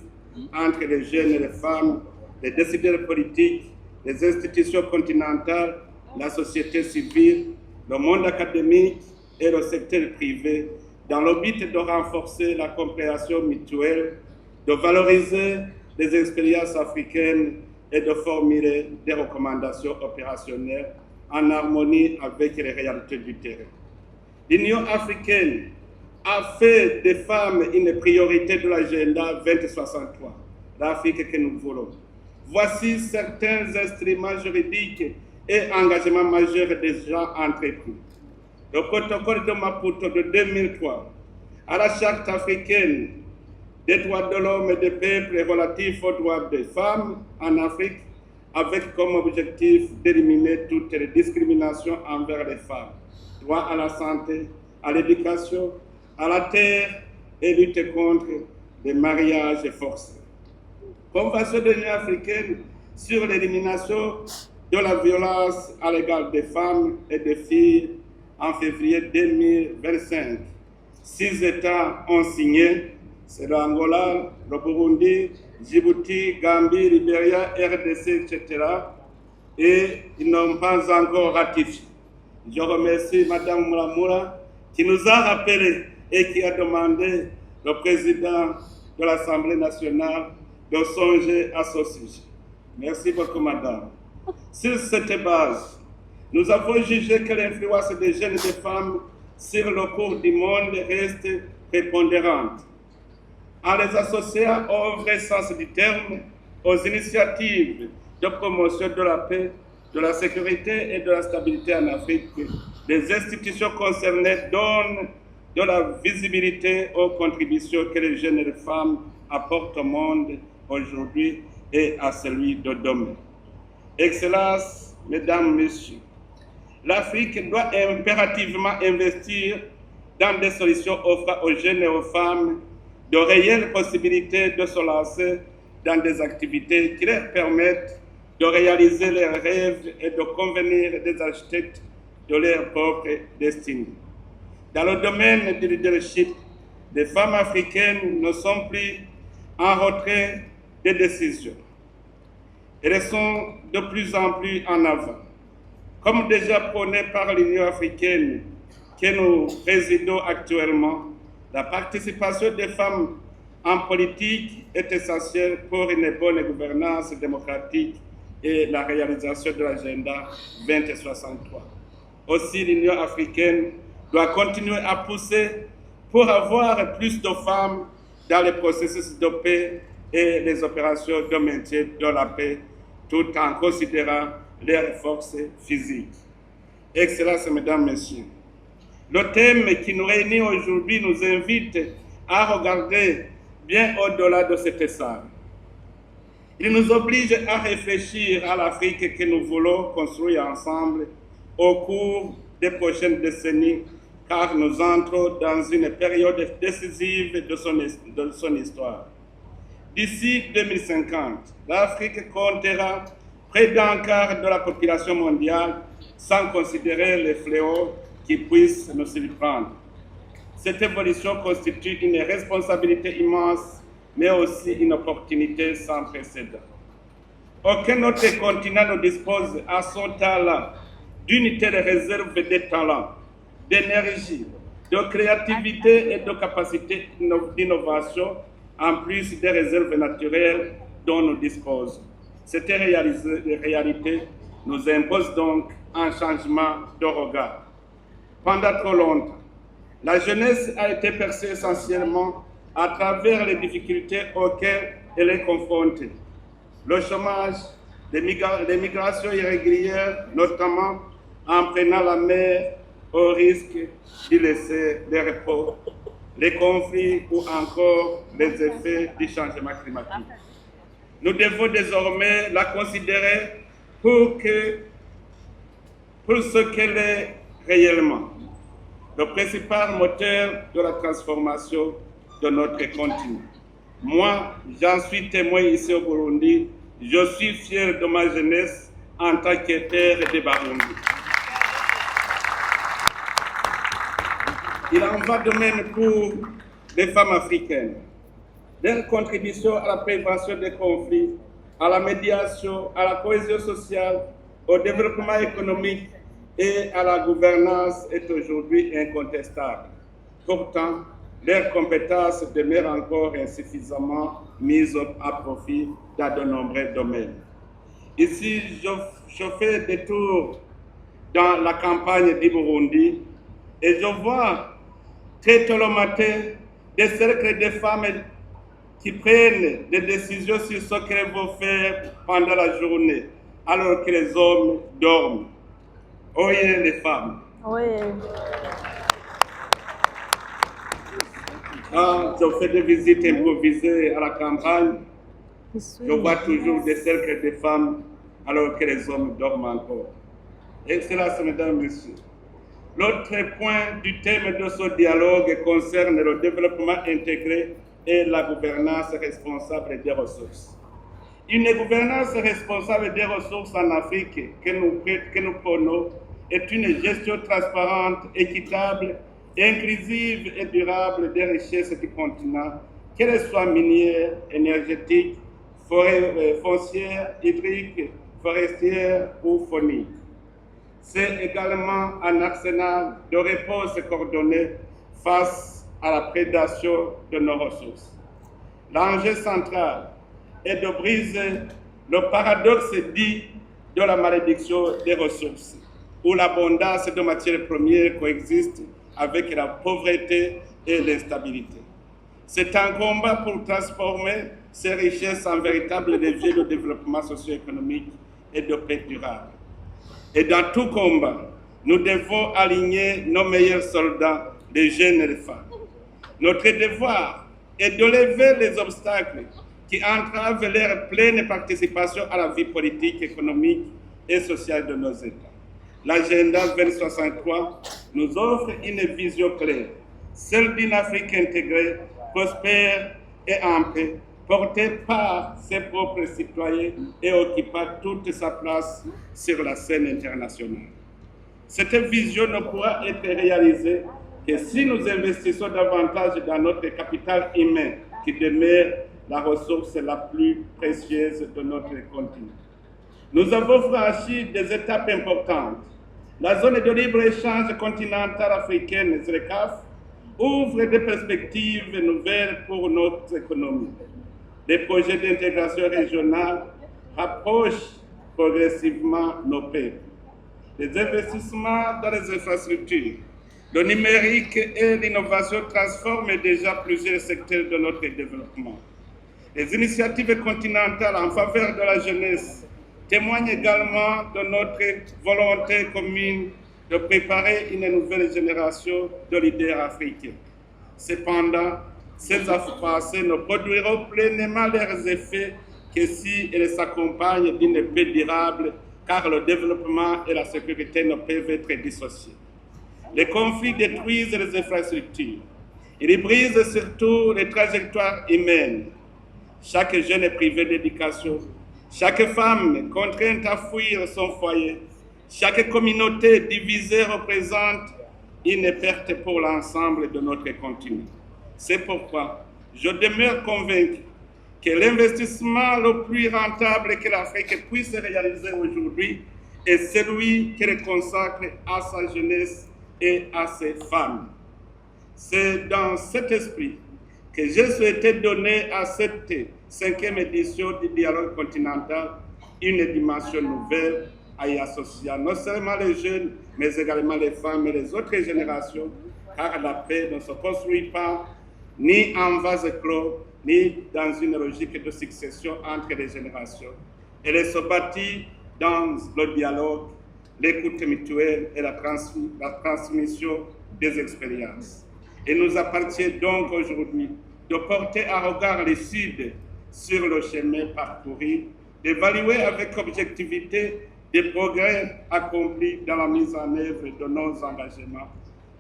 entre les jeunes et les femmes, les décideurs politiques, les institutions continentales, la société civile, le monde académique et le secteur privé, dans le but de renforcer la compréhension mutuelle, de valoriser les expériences africaines et de formuler des recommandations opérationnelles en harmonie avec les réalités du terrain. L'Union africaine a fait des femmes une priorité de l'agenda 2063, l'Afrique que nous voulons. Voici certains instruments juridiques et engagements majeurs déjà entrepris. Le protocole de Maputo de 2003 à la Charte africaine des droits de l'homme et des peuples relatifs aux droits des femmes en Afrique, avec comme objectif d'éliminer toutes les discriminations envers les femmes, droit à la santé, à l'éducation, à la terre et lutter contre les mariages forcés. Convention de l'Union africaine sur l'élimination de la violence à l'égard des femmes et des filles en février 2025. 6 États ont signé, c'est l'Angola, le Burundi, Djibouti, Gambie, Libéria, RDC, etc. Et ils n'ont pas encore ratifié. Je remercie Mme Moulamura qui nous a rappelé et qui a demandé au président de l'Assemblée nationale de songer à ce sujet. Merci beaucoup, Madame. Sur cette base, nous avons jugé que l'influence des jeunes et des femmes sur le cours du monde reste prépondérante. En les associant au vrai sens du terme, aux initiatives de promotion de la paix, de la sécurité et de la stabilité en Afrique, les institutions concernées donnent de la visibilité aux contributions que les jeunes et les femmes apportent au monde aujourd'hui et à celui de demain. Excellences, Mesdames, Messieurs, l'Afrique doit impérativement investir dans des solutions offrant aux jeunes et aux femmes de réelles possibilités de se lancer dans des activités qui leur permettent de réaliser leurs rêves et de convenir des architectes de leur propre destinée. Dans le domaine du leadership, les femmes africaines ne sont plus en retrait des décisions. Elles sont de plus en plus en avant. Comme déjà prôné par l'Union africaine que nous présidons actuellement, la participation des femmes en politique est essentielle pour une bonne gouvernance démocratique et la réalisation de l'agenda 2063. Aussi, l'Union africaine doit continuer à pousser pour avoir plus de femmes dans les processus de paix et les opérations de maintien de la paix, tout en considérant leurs forces physiques. Excellences, Mesdames, Messieurs, le thème qui nous réunit aujourd'hui nous invite à regarder bien au-delà de cette salle. Il nous oblige à réfléchir à l'Afrique que nous voulons construire ensemble au cours des prochaines décennies, car nous entrons dans une période décisive de son histoire. D'ici 2050, l'Afrique comptera près d'un quart de la population mondiale, sans considérer les fléaux qui puissent nous surprendre. Cette évolution constitue une responsabilité immense, mais aussi une opportunité sans précédent. Aucun autre continent ne dispose à son talent d'une telle réserve de talent, d'énergie, de créativité et de capacité d'innovation, en plus des réserves naturelles dont nous disposons. Cette réalité nous impose donc un changement de regard. Pendant trop longtemps, la jeunesse a été perçue essentiellement à travers les difficultés auxquelles elle est confrontée. Le chômage, les migrations irrégulières, notamment en prenant la mer au risque d'y laisser des repos, les conflits ou encore les effets du changement climatique. Nous devons désormais la considérer pour ce qu'elle est réellement, le principal moteur de la transformation de notre continent. Moi, j'en suis témoin ici au Burundi. Je suis fier de ma jeunesse en tant que père de Burundi. Il en va de même pour les femmes africaines. Leur contribution à la prévention des conflits, à la médiation, à la cohésion sociale, au développement économique et à la gouvernance est aujourd'hui incontestable. Pourtant, leurs compétences demeurent encore insuffisamment mises à profit dans de nombreux domaines. Ici, je fais des tours dans la campagne du Burundi et je vois très tôt le matin des cercles de femmes qui prennent des décisions sur ce qu'elles vont faire pendant la journée. alors que les hommes dorment. Oyez les femmes. Oui. Quand je fais des visites improvisées à la campagne, je vois toujours des cercles de femmes alors que les hommes dorment encore. Excellences, mesdames, messieurs. L'autre point du thème de ce dialogue concerne le développement intégré et la gouvernance responsable des ressources. Une gouvernance responsable des ressources en Afrique que nous prenons est une gestion transparente, équitable, inclusive et durable des richesses du continent, qu'elles soient minières, énergétiques, foncières, hydriques, forestières ou fauniques. C'est également un arsenal de réponses coordonnées face à la prédation de nos ressources. L'enjeu central est de briser le paradoxe dit de la malédiction des ressources, où l'abondance de matières premières coexiste avec la pauvreté et l'instabilité. C'est un combat pour transformer ces richesses en véritables leviers de développement socio-économique et de paix durable. Et dans tout combat, nous devons aligner nos meilleurs soldats, les jeunes et les femmes. Notre devoir est de lever les obstacles qui entravent leur pleine participation à la vie politique, économique et sociale de nos États. L'agenda 2063 nous offre une vision claire, celle d'une Afrique intégrée, prospère et en paix, portée par ses propres citoyens et occupant toute sa place sur la scène internationale. Cette vision ne pourra être réalisée que si nous investissons davantage dans notre capital humain, qui demeure la ressource la plus précieuse de notre continent. Nous avons franchi des étapes importantes. La zone de libre-échange continentale africaine, ZLECAf, ouvre des perspectives nouvelles pour notre économie. Les projets d'intégration régionale rapprochent progressivement nos peuples. Les investissements dans les infrastructures, le numérique et l'innovation transforment déjà plusieurs secteurs de notre développement. Les initiatives continentales en faveur de la jeunesse témoignent également de notre volonté commune de préparer une nouvelle génération de leaders africains. Cependant, ces avancées ne produiront pleinement leurs effets que si elles s'accompagnent d'une paix durable, car le développement et la sécurité ne peuvent être dissociés. Les conflits détruisent les infrastructures. Ils brisent surtout les trajectoires humaines. Chaque jeune est privé d'éducation. Chaque femme contrainte à fuir son foyer. Chaque communauté divisée représente une perte pour l'ensemble de notre continent. C'est pourquoi je demeure convaincu que l'investissement le plus rentable que l'Afrique puisse réaliser aujourd'hui est celui qu'elle consacre à sa jeunesse et à ses femmes. C'est dans cet esprit que j'ai souhaité donner à cette 5e édition du dialogue continental une dimension nouvelle à y associer non seulement les jeunes, mais également les femmes et les autres générations, car la paix ne se construit pas ni en vase clos, ni dans une logique de succession entre les générations. Elle se bâtit dans le dialogue, l'écoute mutuelle et la transmission des expériences. Il nous appartient donc aujourd'hui de porter un regard lucide sur le chemin parcouru, d'évaluer avec objectivité des progrès accomplis dans la mise en œuvre de nos engagements,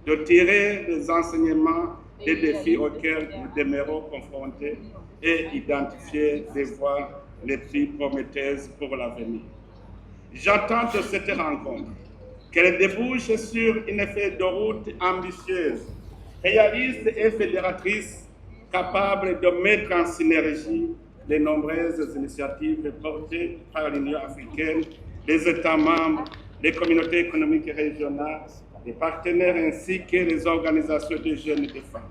de tirer les enseignements des défis auxquels nous demeurons confrontés et identifier les voies les plus prometteuses pour l'avenir. J'attends de cette rencontre qu'elle débouche sur une feuille de route ambitieuse, réaliste et fédératrice, capable de mettre en synergie les nombreuses initiatives portées par l'Union africaine, les États membres, les communautés économiques régionales, les partenaires ainsi que les organisations de jeunes et de femmes.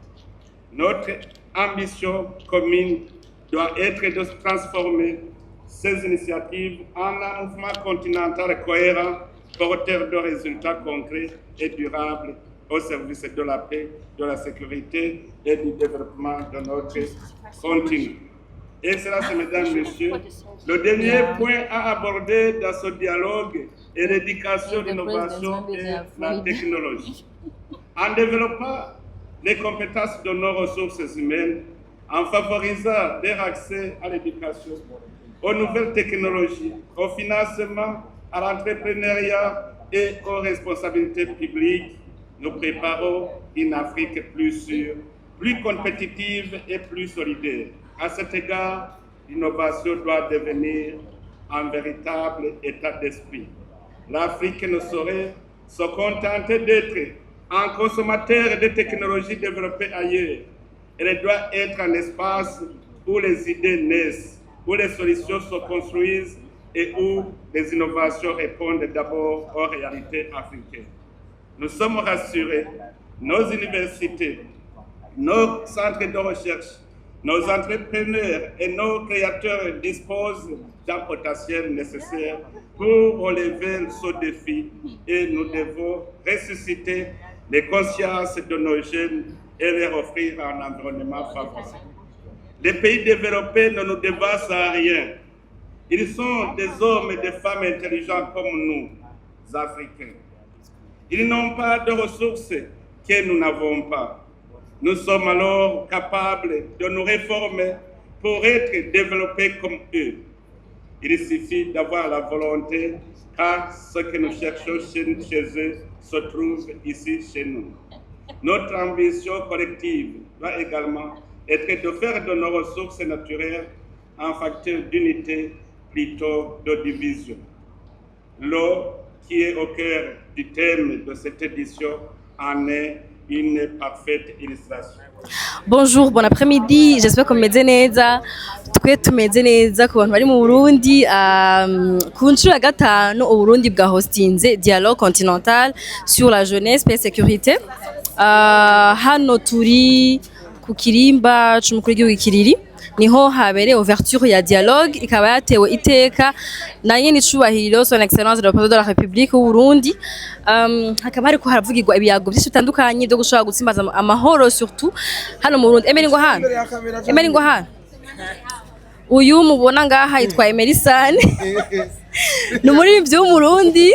Notre ambition commune doit être de transformer ces initiatives en un mouvement continental cohérent, porteur de résultats concrets et durables au service de la paix, de la sécurité et du développement de notre continent. Excellences, Mesdames, Messieurs, le dernier point à aborder dans ce dialogue est l'éducation, l'innovation et la technologie. En développant les compétences de nos ressources humaines, en favorisant leur accès à l'éducation, aux nouvelles technologies, au financement, à l'entrepreneuriat et aux responsabilités publiques, nous préparons une Afrique plus sûre, plus compétitive et plus solidaire. À cet égard, l'innovation doit devenir un véritable état d'esprit. L'Afrique ne saurait se contenter d'être un consommateur de technologies développées ailleurs. Elle doit être un espace où les idées naissent, où les solutions se construisent et où les innovations répondent d'abord aux réalités africaines. Nous sommes rassurés, nos universités, nos centres de recherche, nos entrepreneurs et nos créateurs disposent d'un potentiel nécessaire pour relever ce défi et nous devons ressusciter les consciences de nos jeunes et leur offrir un environnement favorable. Les pays développés ne nous dépassent à rien. Ils sont des hommes et des femmes intelligents comme nous, Africains. Ils n'ont pas de ressources que nous n'avons pas. Nous sommes alors capables de nous réformer pour être développés comme eux. Il suffit d'avoir la volonté, car ce que nous cherchons chez eux se trouve ici chez nous. Notre ambition collective doit également être de faire de nos ressources naturelles un facteur d'unité plutôt de division. L'eau, qui est au cœur du thème de cette édition, en est une parfaite illustration. Bonjour, bon après-midi, j'espère que mumeze neza. Twe tumeze neza ku bantu bari mu Burundi. Ku nshuro ya gatanu Uburundi bwa hostinze dialogue continental sur la jeunesse et sécurité. Hano turi ku kirimba c'umukuru w'igihugu Kiriri, niho habereye ouverture ya dialogue, ikaba yatewe iteka na nyene icubahiro son excellence le président de la République y'u Burundi. Hakaba hariko haravugirwa ibiyago byinshi bitandukanye byo gushobora gutsimbaza amahoro surtout hano mu Burundi. Emeri ngo hano uyu mubona ngaha yitwa Emerisane ni umuririmbyi w'umurundi.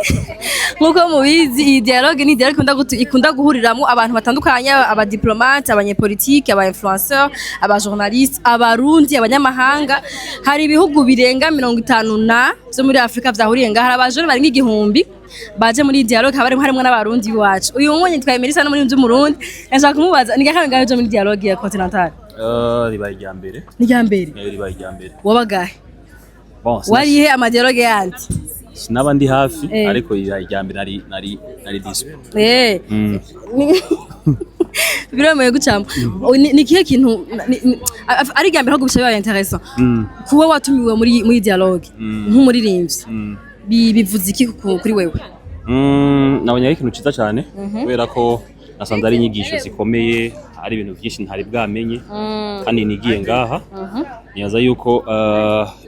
Nkuko mubizi iyi dialogue ni dialogue ikunda guhuriramo abantu batandukanye, abadiplomate, abanyepolitike, aba-influenceurs, abajournalistes, abarundi, abanyamahanga. Hari ibihugu birenga 50 byo muri Afrika vyahuriye ngaha, hari abajone bari nk'igihumbi baje muri dialogue, harimo n'abarundi wacu. Uyu mwenye yitwa Emerisane n'umuririmbyi w'umurundi. Nashaka kumubaza ni gakahe ngaho muri dialogue ya continental? Ribaye rya mbere. Ni rya mbere? Ribaye rya mbere. Wabagahe? Bon, warihe amadialogue yandi? Sinaba ndi hafi ariko ribaye rya mbere nari dispo. Biramaye gucamo. Ni kihe kintu ari rya mbere ahubwo bishabaye intéressant. Kuba watumiwe muri dialogue nk'umuririmbyi. Bivuze iki kuri wewe? Nabonye ari ikintu ciza cyane kubera ko nasanze ari inyigisho zikomeye, ari ibintu byinshi ntari bwamenye kandi nigiye ngaha. Niyaza yuko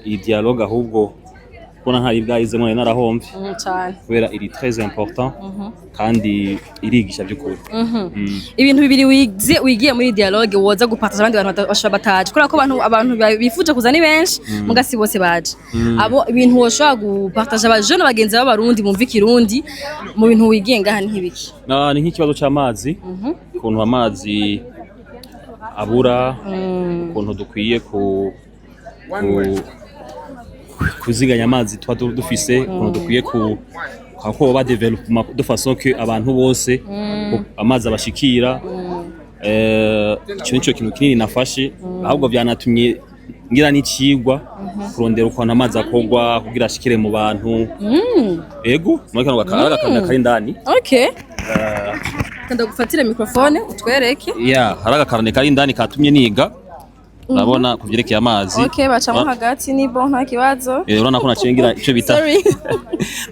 iyi dialogue ahubwo kubona ntari bwayizemo narahomvye cyane kubera iri très important kandi irigisha by'ukuri. Ibintu bibiri wigiye muri dialogue woza gupartager abandi bantu bashobora bataje, kubera ko abantu bifuje kuza ni benshi mugasi bose baje. Abo ibintu woshobora gupartager abajone bagenzi b'abarundi bumva ikirundi mu bintu wigiye ngaha ni nk'ibiki? Ni nk'ikibazo cy'amazi, ukuntu amazi abura, ukuntu dukwiye kuziganya amazi twa dufise, ukuntu dukwiye ko ba development de façon que abantu bose amazi abashikira. Ico nico kintu kinini nafashe, ahubwo byanatumye ngira n'icigwa kurondera ukuntu amazi akogwa kugira ashikire mu bantu. Ego muri kano gakanda kari ndani. Okay. Kanda gufatira microphone utwereke. Hari agakarane kari ndani katumye niga. Urabona kuvyerekeye amazi. Okay, bacamo hagati ni bon nta kibazo. Urabona ko nacengira ico bita.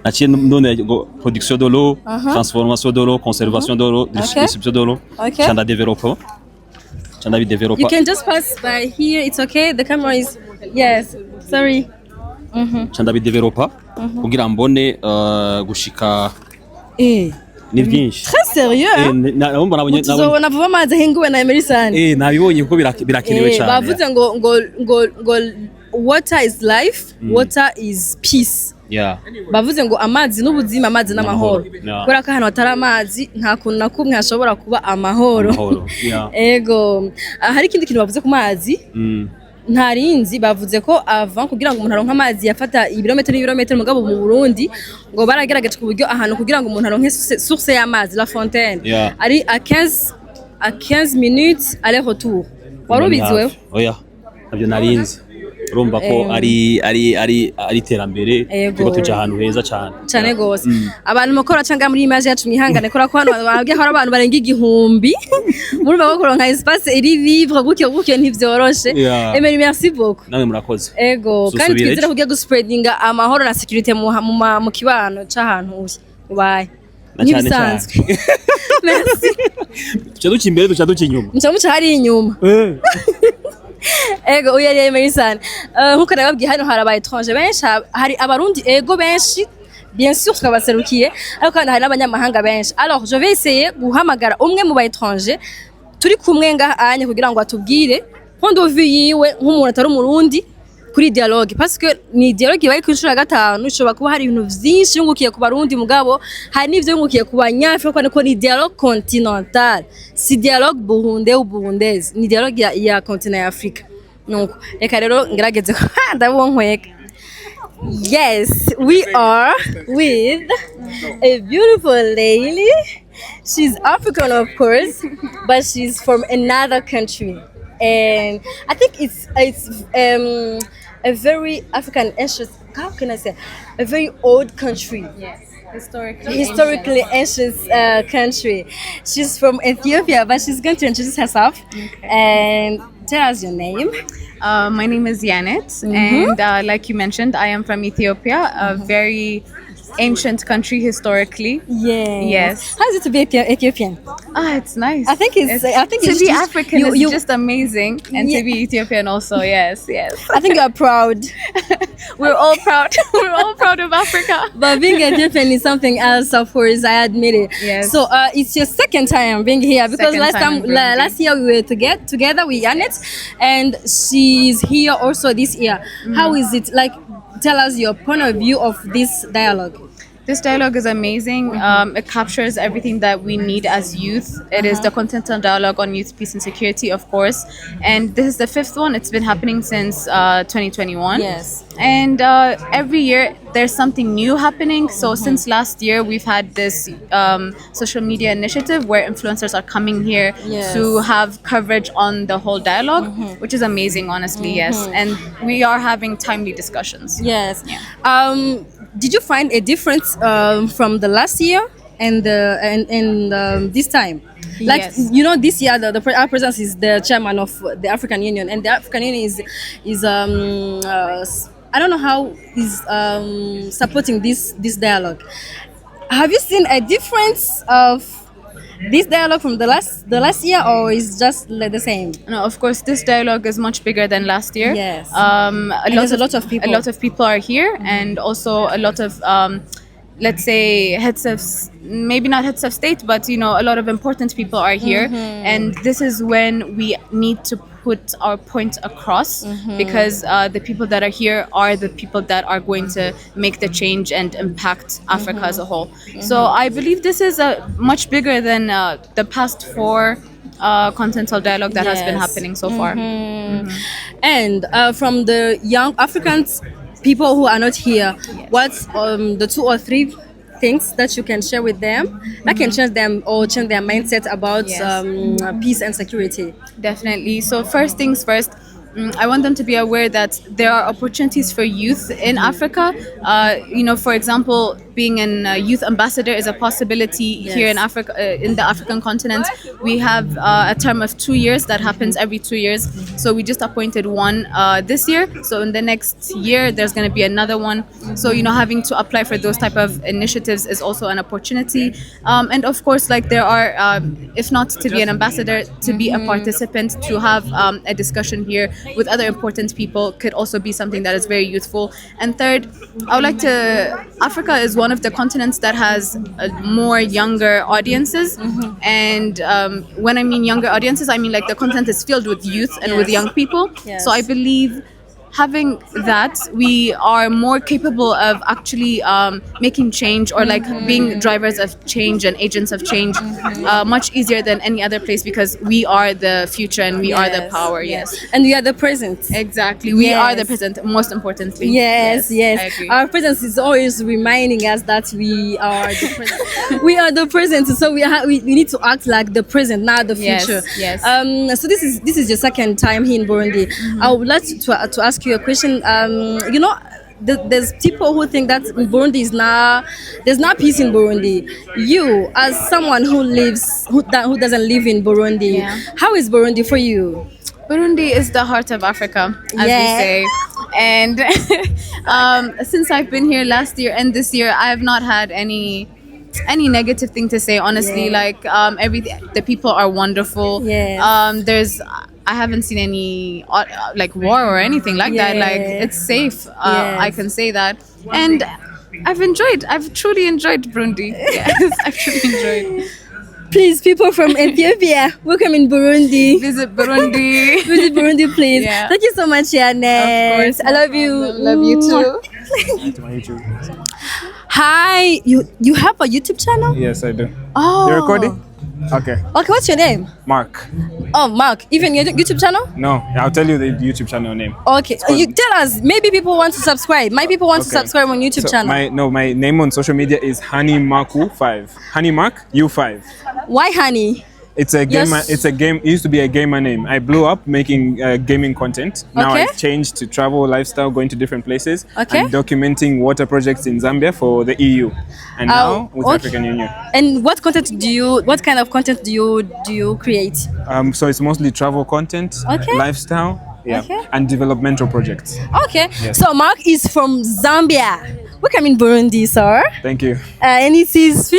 Naciye none production de l'eau, transformation de l'eau, conservation de l'eau, distribution de l'eau. Chanda développement. Chanda bi développement. You can just pass by here, it's okay. The camera is yes. Sorry. Chanda bi développement kugira mbone gushika ni byinshi. Très sérieux nabonye tuzobona vuba amazi ahinguwe na Emerisani nabibonye kuko birakenewe cyane. bavuze ngo water is life, water is peace. Yeah. Bavuze ngo amazi n'ubuzima, amazi n'amahoro. Yeah. Kubera ko ahantu hatari amazi nta kuntu na kumwe hashobora kuba amahoro. Yeah. Ego hari ikindi kintu bavuze ku mazi ntarinzi, bavuze ko avant kugira ngo umuntu aronke amazi yafata ibirometero mugabo mu Burundi ngo barageragaje ku buryo ahantu kugira ngo umuntu aronke source y'amazi la fontaine ari à 15 minutes aller retour. Warubizi wewe? Oya nabyo narinzi. Urumva ko ari iterambere tuko tuja ahantu heza cyane gose. Abantu mukora canga muri image yacu mwihangane kora ko hano babwiye ko abantu barenga igihumbi murumva ko kuronka espace iri vivre gutyo ntivyoroshe. Emeri merci beaucoup. Namwe murakoze. Ego kandi twizera kugiye guspreadinga amahoro na security mu kibano c'ahantu ubaye. Nibisanzwe. Merci. Tuca imbere tuca inyuma. Muca hari inyuma. Ego uyariye Emerisani nkuko nababwiye hano hari abayetranje benshi, hari abarundi ego benshi bien sûr twabaserukiye, ariko kandi hari n'abanyamahanga benshi. Alors je vais essayer guhamagara umwe mu bayetranje turi kumwe ngahanye kugira ngo atubwire point de vue yiwe nk'umuntu atari umurundi kuri dialogue, parce que ni dialogue bari ku nshuro ya gatanu, ishobora kuba hari ibintu vyinshi yungukiye ku barundi mugabo hari n'ivyo yungukiye ku banyafrika, ko ni dialogue continental, si dialogue burundais ou burundaise, ni dialogue ya continent ya Afrika. Donc reka rero ngerageze ndabonkweka. Yes, we are with a beautiful lady. She's African of course, but she's from another country. And I think it's a very African ancient, how can I say, a very old country. Yes, historically ancient country. She's from Ethiopia, but she's going to introduce herself. And tell us your name. My name is Yanet, and like you mentioned, I am from Ethiopia, a very ancient country historically. Yes. How is it to be Ethiopian? It's nice. I think it's to be African is just amazing, and to be Ethiopian also. Yes. I think you are proud. We're all proud. We're all proud of Africa. But being Ethiopian is something else, of course. I admit it. Yes. So it's your second time being here, because last year we were together with Yanet, and she's here also this year. How is it like? Tell us your point of view of this dialogue. This dialogue is amazing. It captures everything that we need as youth. It is the continental dialogue on youth, peace and security, of course. And this is the fifth one. It's been happening since 2021. Yes. And every year there's something new happening. So since last year, we've had this social media initiative where influencers are coming here to have coverage on the whole dialogue, which is amazing, honestly. Yes. And we are having timely discussions. Yes. Yeah. Did you find a difference from the last year and this time? Like, you know, this year our president is the chairman of the African Union, and the African Union is I don't know how is supporting this dialogue. Have you seen a difference of this dialogue from the last year, or is just the same? No, of course, this dialogue is much bigger than last year. Yes. A lot of people are here, and also a lot of let's say maybe not heads of state, but you know, a lot of important people are here, and this is when we need to put our point across, because the people that are here are the people that are going to make the change and impact Africa as a whole. So I believe this is much bigger than the past 4 continental dialogue that has been happening so far. And from the young Africans, people who are not here, what's the 2 or 3 things that you can share with them that can change them or change their mindset about peace and security? Definitely. So first things first, I want them to be aware that there are opportunities for youth in Africa. You know, for example, being a youth ambassador is a possibility here in Africa, in the African continent. We have a term of 2 years that happens every 2 years. So we just appointed one this year. So in the next year, there's going to be another one. So, you know, having to apply for those type of initiatives is also an opportunity. And of course, like there are, if not to be an ambassador, to be a participant, to have a discussion here with other important people could also be something that is very youthful. And third, I would like to. Africa is one of the continents that has more younger audiences, and when I mean younger audiences, I mean like the content is filled with youth and with young people. Yes. So I believe having that, we are more capable of actually making change or like being drivers of change and agents of change much easier than any other place, because we are the future and we are the power. Yes. And we are the present. Exactly. We are the Yes. present, most importantly. Yes, I yes. agree. Our presence is always reminding us that we are the present. We are the present, so we need to act like the present, not the Yes, future. yes. So this is your second time here in Burundi. I would like to ask you a question. You know, there's people who think that in Burundi there's not peace in Burundi. You, as someone who doesn't live in Burundi, Yeah. how is Burundi for you? Burundi is the heart of Africa, as Yeah. we say. And since I've been here last year and this year, I have not had any negative thing to say, honestly. Like the people are wonderful. Yes. I haven't seen any like war or anything like that. Like it's safe. I can say that. And I've truly enjoyed Burundi. Yes, I've truly enjoyed. Please, people from Ethiopia, welcome in Burundi. Visit Burundi. Visit Burundi, please. Yeah. Thank you so much, Yanet. Of course, I love you. Love you too. Hi, you have a YouTube channel? Yes, I do. Oh. You're recording? Okay. Okay, what's your name? Mark. Oh, Mark. Even your YouTube channel? No, I'll tell you the YouTube channel name. Okay. You tell us. Maybe people want to subscribe. My people want to Okay. subscribe on YouTube So channel. my name on social media is Honey Marku5. Honey Mark U5. Why honey? It's a game. Yes. It's a game. It used to be a gamer name. I blew up making gaming content. Now Okay. I've changed to travel, lifestyle, going to different places, Okay. and documenting water projects in Zambia for the EU, and now with okay. African Union. And what what kind of content do you create? So it's mostly travel content, Okay. lifestyle, yeah, Okay. and developmental projects. Okay. Yes. So Mark is from Zambia. Welcome in Burundi, sir. Thank you. And it's his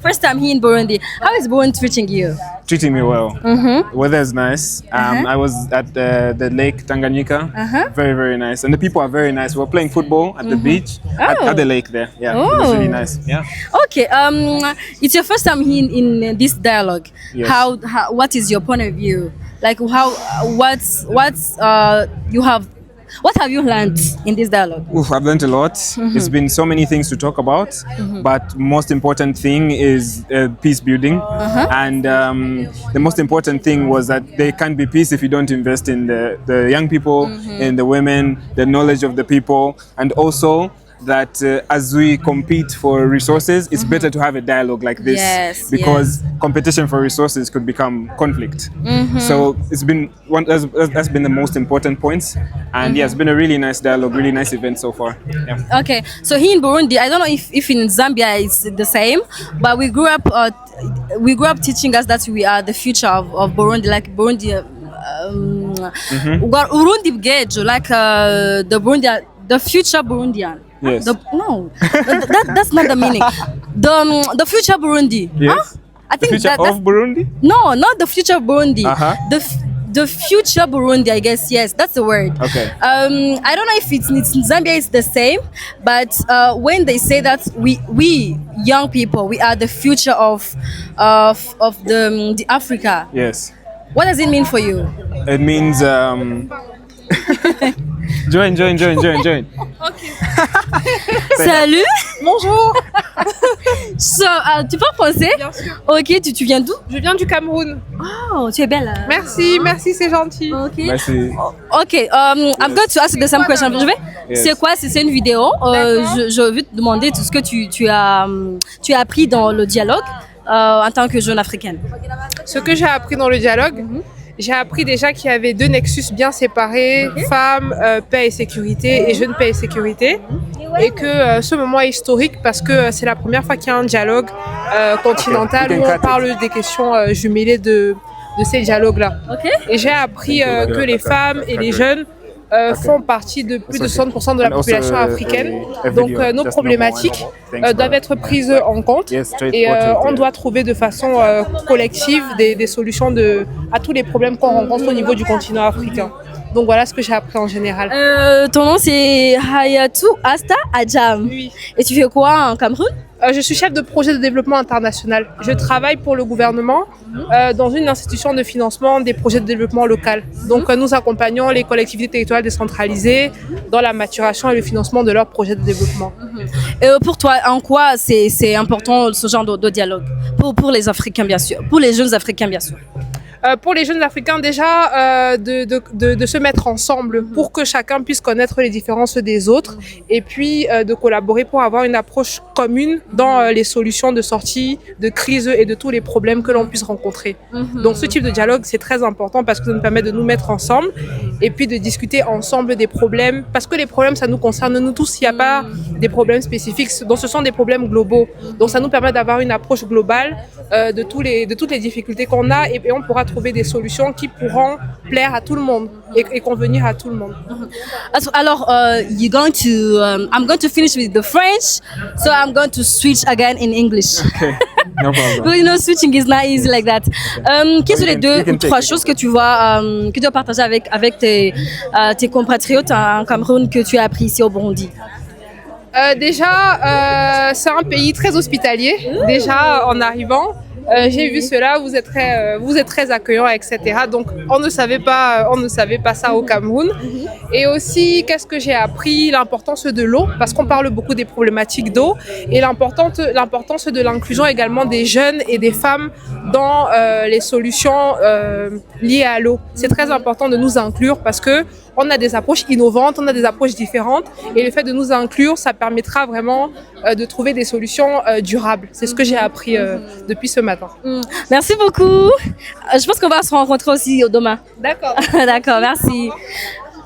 first time here in Burundi. How is Burundi treating you? Treating me well. Weather is nice. I was at the lake Tanganyika. Very, very nice. And the people are very nice. We're playing football at the beach, at the lake there. Yeah, it was really nice. Yeah. Okay. It's your first time here in this dialogue. Yes. How what is your point of view? Like what have you learned in this dialogue? Oof, I've learned a lot. It's been so many things to talk about, but most important thing is peace building. And the most important thing was that there can't be peace if you don't invest in the young people, in the women, the knowledge of the people, and also that as we compete for resources, it's better to have a dialogue like this, Yes, because competition for resources could become conflict. So it's been that's been the most important points, and yeah, it's been a really nice dialogue, really nice event so far. Yeah. Okay, so here in Burundi, I don't know if in Zambia it's the same, but we grew up teaching us that we are the future of Burundi, like Burundi, Burundi bwejo, like the future Burundian. Yes. That's not the meaning. The future Burundi. Yes. Huh? I think The future that's of Burundi? no, not the future Burundi. Uh-huh. The future Burundi, I guess. Yes, that's the word. Okay. I don't know if it's in Zambia it's the same, but when they say that we young people, we are the future of the Africa. Yes. What does it mean for you? It means join. Salut. Bonjour. So, tu parles français? Bien sûr. Ok, tu viens d'où? Je viens du Cameroun. Oh, tu es belle. Merci, c'est gentil. Ok. Merci. Ok, I'm going to ask you the same question. Yes. C'est quoi? C'est une vidéo. Je veux te demander tout ce que tu as appris dans le dialogue en tant que jeune africaine. Ce que j'ai appris dans le dialogue, j'ai appris déjà qu'il y avait deux nexus bien séparés, femmes, paix et sécurité, et jeunes, paix et sécurité. Et que ce moment est historique parce que c'est la première fois qu'il y a un dialogue continental où on parle des questions jumelées de ces dialogues-là. Ok. Et j'ai appris que les femmes et les jeunes font partie de plus de 60% de la population africaine. Donc nos problématiques doivent être prises en compte et on doit trouver de façon collective des solutions à tous les problèmes qu'on rencontre au niveau du continent africain. Donc voilà ce que j'ai appris en général. Ton nom c'est Hayatou Asta Adjam. Oui. Et tu fais quoi en Cameroun? Je suis chef de projet de développement international. Je travaille pour le gouvernement dans une institution de financement des projets de développement local. Donc nous accompagnons les collectivités territoriales décentralisées dans la maturation et le financement de leurs projets de développement. Et pour toi, en quoi c'est important ce genre de dialogue pour les Africains bien sûr, pour les jeunes Africains bien sûr? Pour les jeunes Africains, déjà, de se mettre ensemble pour que chacun puisse connaître les différences des autres et puis de collaborer pour avoir une approche commune dans les solutions de sortie de crise et de tous les problèmes que l'on puisse rencontrer. Donc ce type de dialogue, c'est très important parce que ça nous permet de nous mettre ensemble et puis de discuter ensemble des problèmes. Parce que les problèmes, ça nous concerne nous tous. Il n'y a pas des problèmes spécifiques, donc ce sont des problèmes globaux. Donc ça nous permet d'avoir une approche globale de toutes les difficultés qu'on a et on pourra trouver des solutions qui pourront plaire à tout le monde et convenir à tout le monde. Alors, I'm going to finish with the French, so I'm going to switch again in English. Okay, no problem. Well, you know, switching is not easy like that. Quelles sont les deux ou trois choses que tu vois, que tu dois partager avec tes compatriotes en Cameroun que tu as appris ici au Burundi? Déjà, c'est un pays très hospitalier. Déjà, en arrivant, j'ai vu cela. Vous êtes très accueillants, etc. Donc, on ne savait pas ça au Cameroun. Et aussi, qu'est-ce que j'ai appris? L'importance de l'eau, parce qu'on parle beaucoup des problématiques d'eau, et l'importance de l'inclusion également des jeunes et des femmes dans les solutions liées à l'eau. C'est très important de nous inclure parce que on a des approches innovantes, on a des approches différentes, et le fait de nous inclure, ça permettra vraiment de trouver des solutions durables. C'est ce que j'ai appris depuis ce matin. Merci beaucoup. Je pense qu'on va se rencontrer aussi demain. D'accord. D'accord, merci.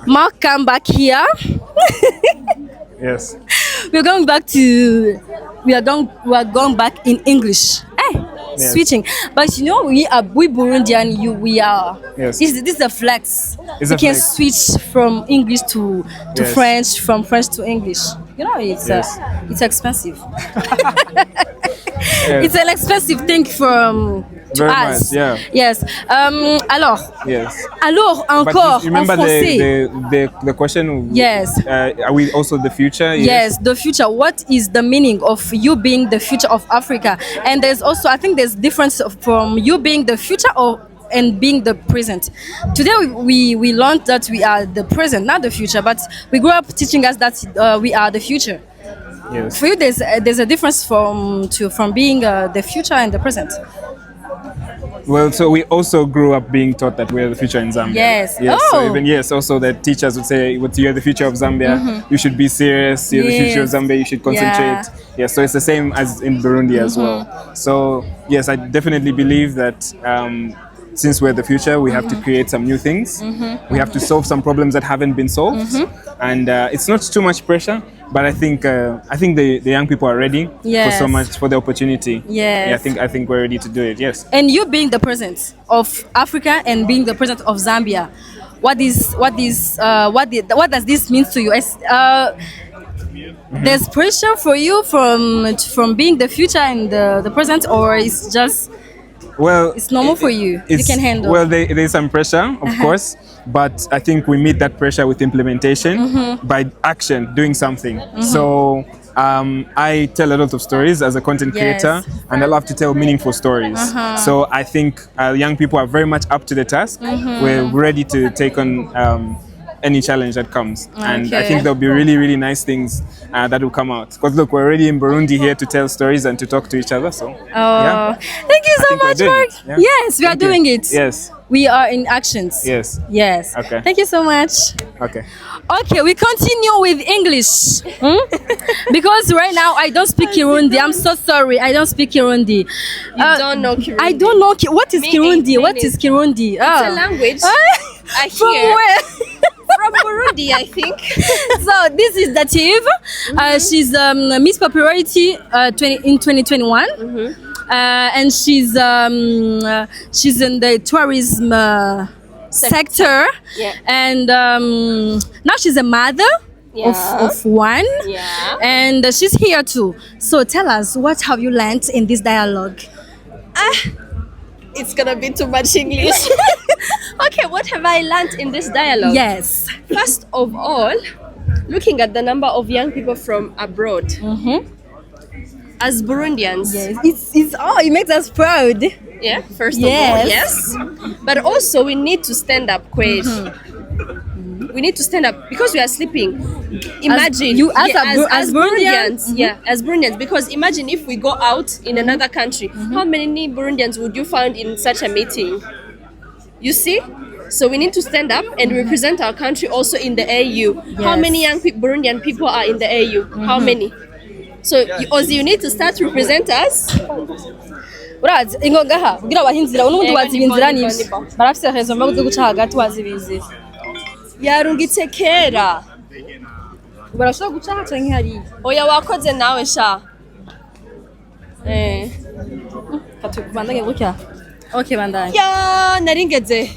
Mark, come back here. Yes. We are going back in English. Yes. Switching, but you know we Burundian. We are. Yes. This is a flex. It's You a can flex. switch from English to Yes. French, from French to English. You know, it's expensive. Yes. It's an expensive thing to Very us. much, yeah. Yes. Alors Yes. encore But you remember en français. the question? Yes. Are we also the future? Yes, the future. What is the meaning of you being the future of Africa? And there's also, I think there's difference from you being the future and being the present. Today we learned that we are the present, not the future, but we grew up teaching us that we are the future. Yes. For you, there's a difference from being the future and the present. Well, so we also grew up being taught that we're the future in Zambia. Yes. Yes. Oh. So even also the teachers would say, "You're the future of Zambia. You should be serious. You're the future of Yes. Zambia. You should concentrate." Yeah. So it's the same as in Burundi as well. So yes, I definitely believe that. Since we're the future, we have to create some new things. We have to solve some problems that haven't been solved, and it's not too much pressure. But I think the young people are ready Yes. for the opportunity. Yes. Yeah, I think we're ready to do it. Yes. And you being the president of Africa and being the president of Zambia, what does this mean to you? There's pressure for you from being the future and the present, or it's just it's normal for you? You can handle. Well, there's some pressure, of course, but I think we meet that pressure with implementation by action, doing something. So I tell a lot of stories as a content creator, and I love to tell meaningful stories. So I think young people are very much up to the task. We're ready to take on any challenge that comes, and I think there'll be really, really nice things that will come out. Because look, we're already in Burundi here to tell stories and to talk to each other. So yeah. Thank you so much, Mark. Yeah. Yes, we are doing it. Yes. We are in actions. Yes. Yes. Okay. Thank you so much. Okay. Okay, we continue with English. Because right now I don't speak Kirundi. I'm so sorry. I don't speak Kirundi. You don't know Kirundi? I don't know. What is Kirundi? What is Kirundi? It's a language. I From hear. where? From Burundi, I think. So this is Dative. She's Miss Popularity in 2021. And she's in the tourism sector. Yeah. And now she's a mother of one. Yeah. And she's here too. So tell us, what have you learned in this dialogue? It's gonna be too much English. Okay, what have I learned in this dialogue? Yes. First of all, looking at the number of young people from abroad. As Burundians. Yes. It makes us proud. Yeah, first of all, yes. But also we need to stand up, Quaid. We need to stand up because we are sleeping. Imagine as Burundians, as Burundians. Because imagine if we go out in another country, how many Burundians would you find in such a meeting? You see? So we need to stand up and represent our country also in the AU. How many young Burundian people are in the AU? How many? So Ozzy, you need to start to represent us. Urazi ingogaha kugira abahinzira n'ubundi wazibinzira n'ibyo barafise raison baguze guca hagati wazibizira Yarungitse kera. barashobora guca haca nk'ihari Oya wakoze nawe sha. Bandanye gutya. Okay, bandanye. Ya naringeze.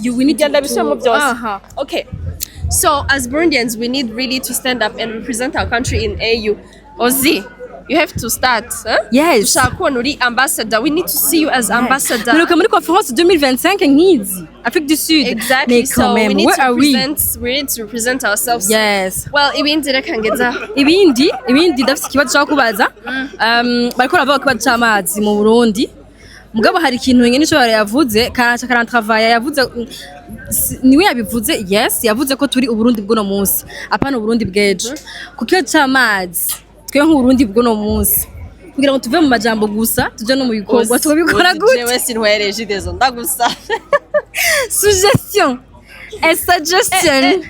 We need to bishomo byose. Okay. So as Burundians we need really to stand up and represent our country in AU. Ozzy, you have to start. Yes. Uri ambassador. We need to see you as ambassador. Nous comme conférence 2025 nk'izi Afrique du Sud. Exactly. So we need where are we need to represent ourselves. Yes. Well, ibindi reka ngeza. Ibindi ndafite ikibazo cyo kubaza. Bariko baravuga ko bacamazi mu Burundi. Mugabo hari ikintu nyene cyo yavuze kana travail yavuze niwe yabivuze. Yes, yavuze ko turi Uburundi bw'uno munsi. Apana Uburundi bw'ejo. Kuko cyamazi twe nk'Uburundi bw'uno munsi. Kugira ngo tuve mu majambo gusa tuje no mu bikorwa tubikora gute. Jewe sinwereje dezo ndagusa. Suggestion. A suggestion.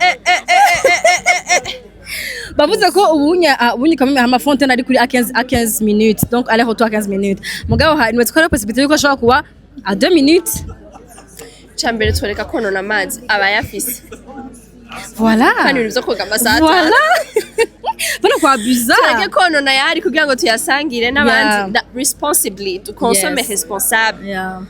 Bavuze ko ubunya kamwe ama fontaine ari kuri 15 minutes. Donc aller retour à 15 minutes. Mugabo hari niwe twara possibilité yuko ashobora kuba à 2 minutes. Chambere twereka konona amazi abayafise. Voilà. Kandi nizo koga amasaha. Voilà. Bana kwa abuser. Tureke konona yari kugira ngo tuyasangire n'abandi responsibly to consomme responsable. Yeah.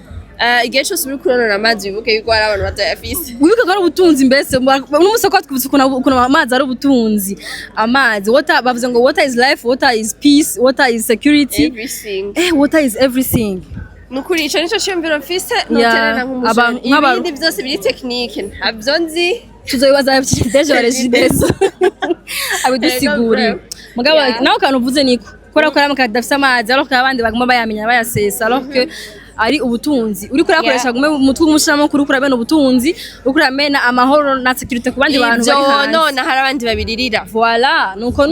Igihe cyose uri kuronona amazi wibuke yuko hari abantu batayafise. Wibuke ko ari ubutunzi mbese n'umusako twibutse ukuntu amazi ari ubutunzi. Amazi bavuze ngo water is life, water is peace, water is security. Everything. Water is everything. Nukuri ico nico cyumviro mfise noterera nk'umusore. Ibindi byose biri technique ntabyo nzi. Tuzobibaza deje barejidezo. Abidusigurira. Mugabo nawe kantu uvuze niko. Kora kadafise amazi alors que abandi baguma bayamenya bayasesa alors que ari ubutunzi uri kurakoresha gume umutwe umushiramo kuri kurabena ubutunzi ukuramena amahoro na security ku bandi bantu bari hanze none hari abandi babiririra. Voilà nuko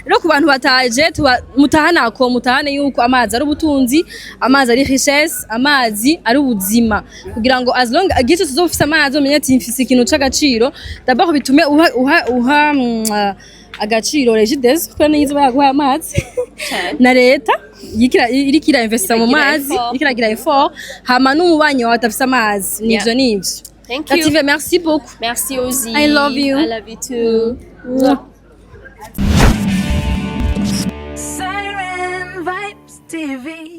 rero ku bantu bataje mutahane yuko amazi ari ubutunzi, amazi ari richesse, amazi ari ubuzima kugira ngo as long agice tuzofisa amazi umenye ati mfise ikintu c'agaciro d'abord bitume uha agaciro regidezo ko nizo baguha amazi na leta irikira investa mu mazi ikiragira effort hama n'umubanyi wawe atafisa amazi nivyo Thank you. Kative, merci beaucoup. Merci Ozzy. I love you. I love you too. Siren Vibes TV.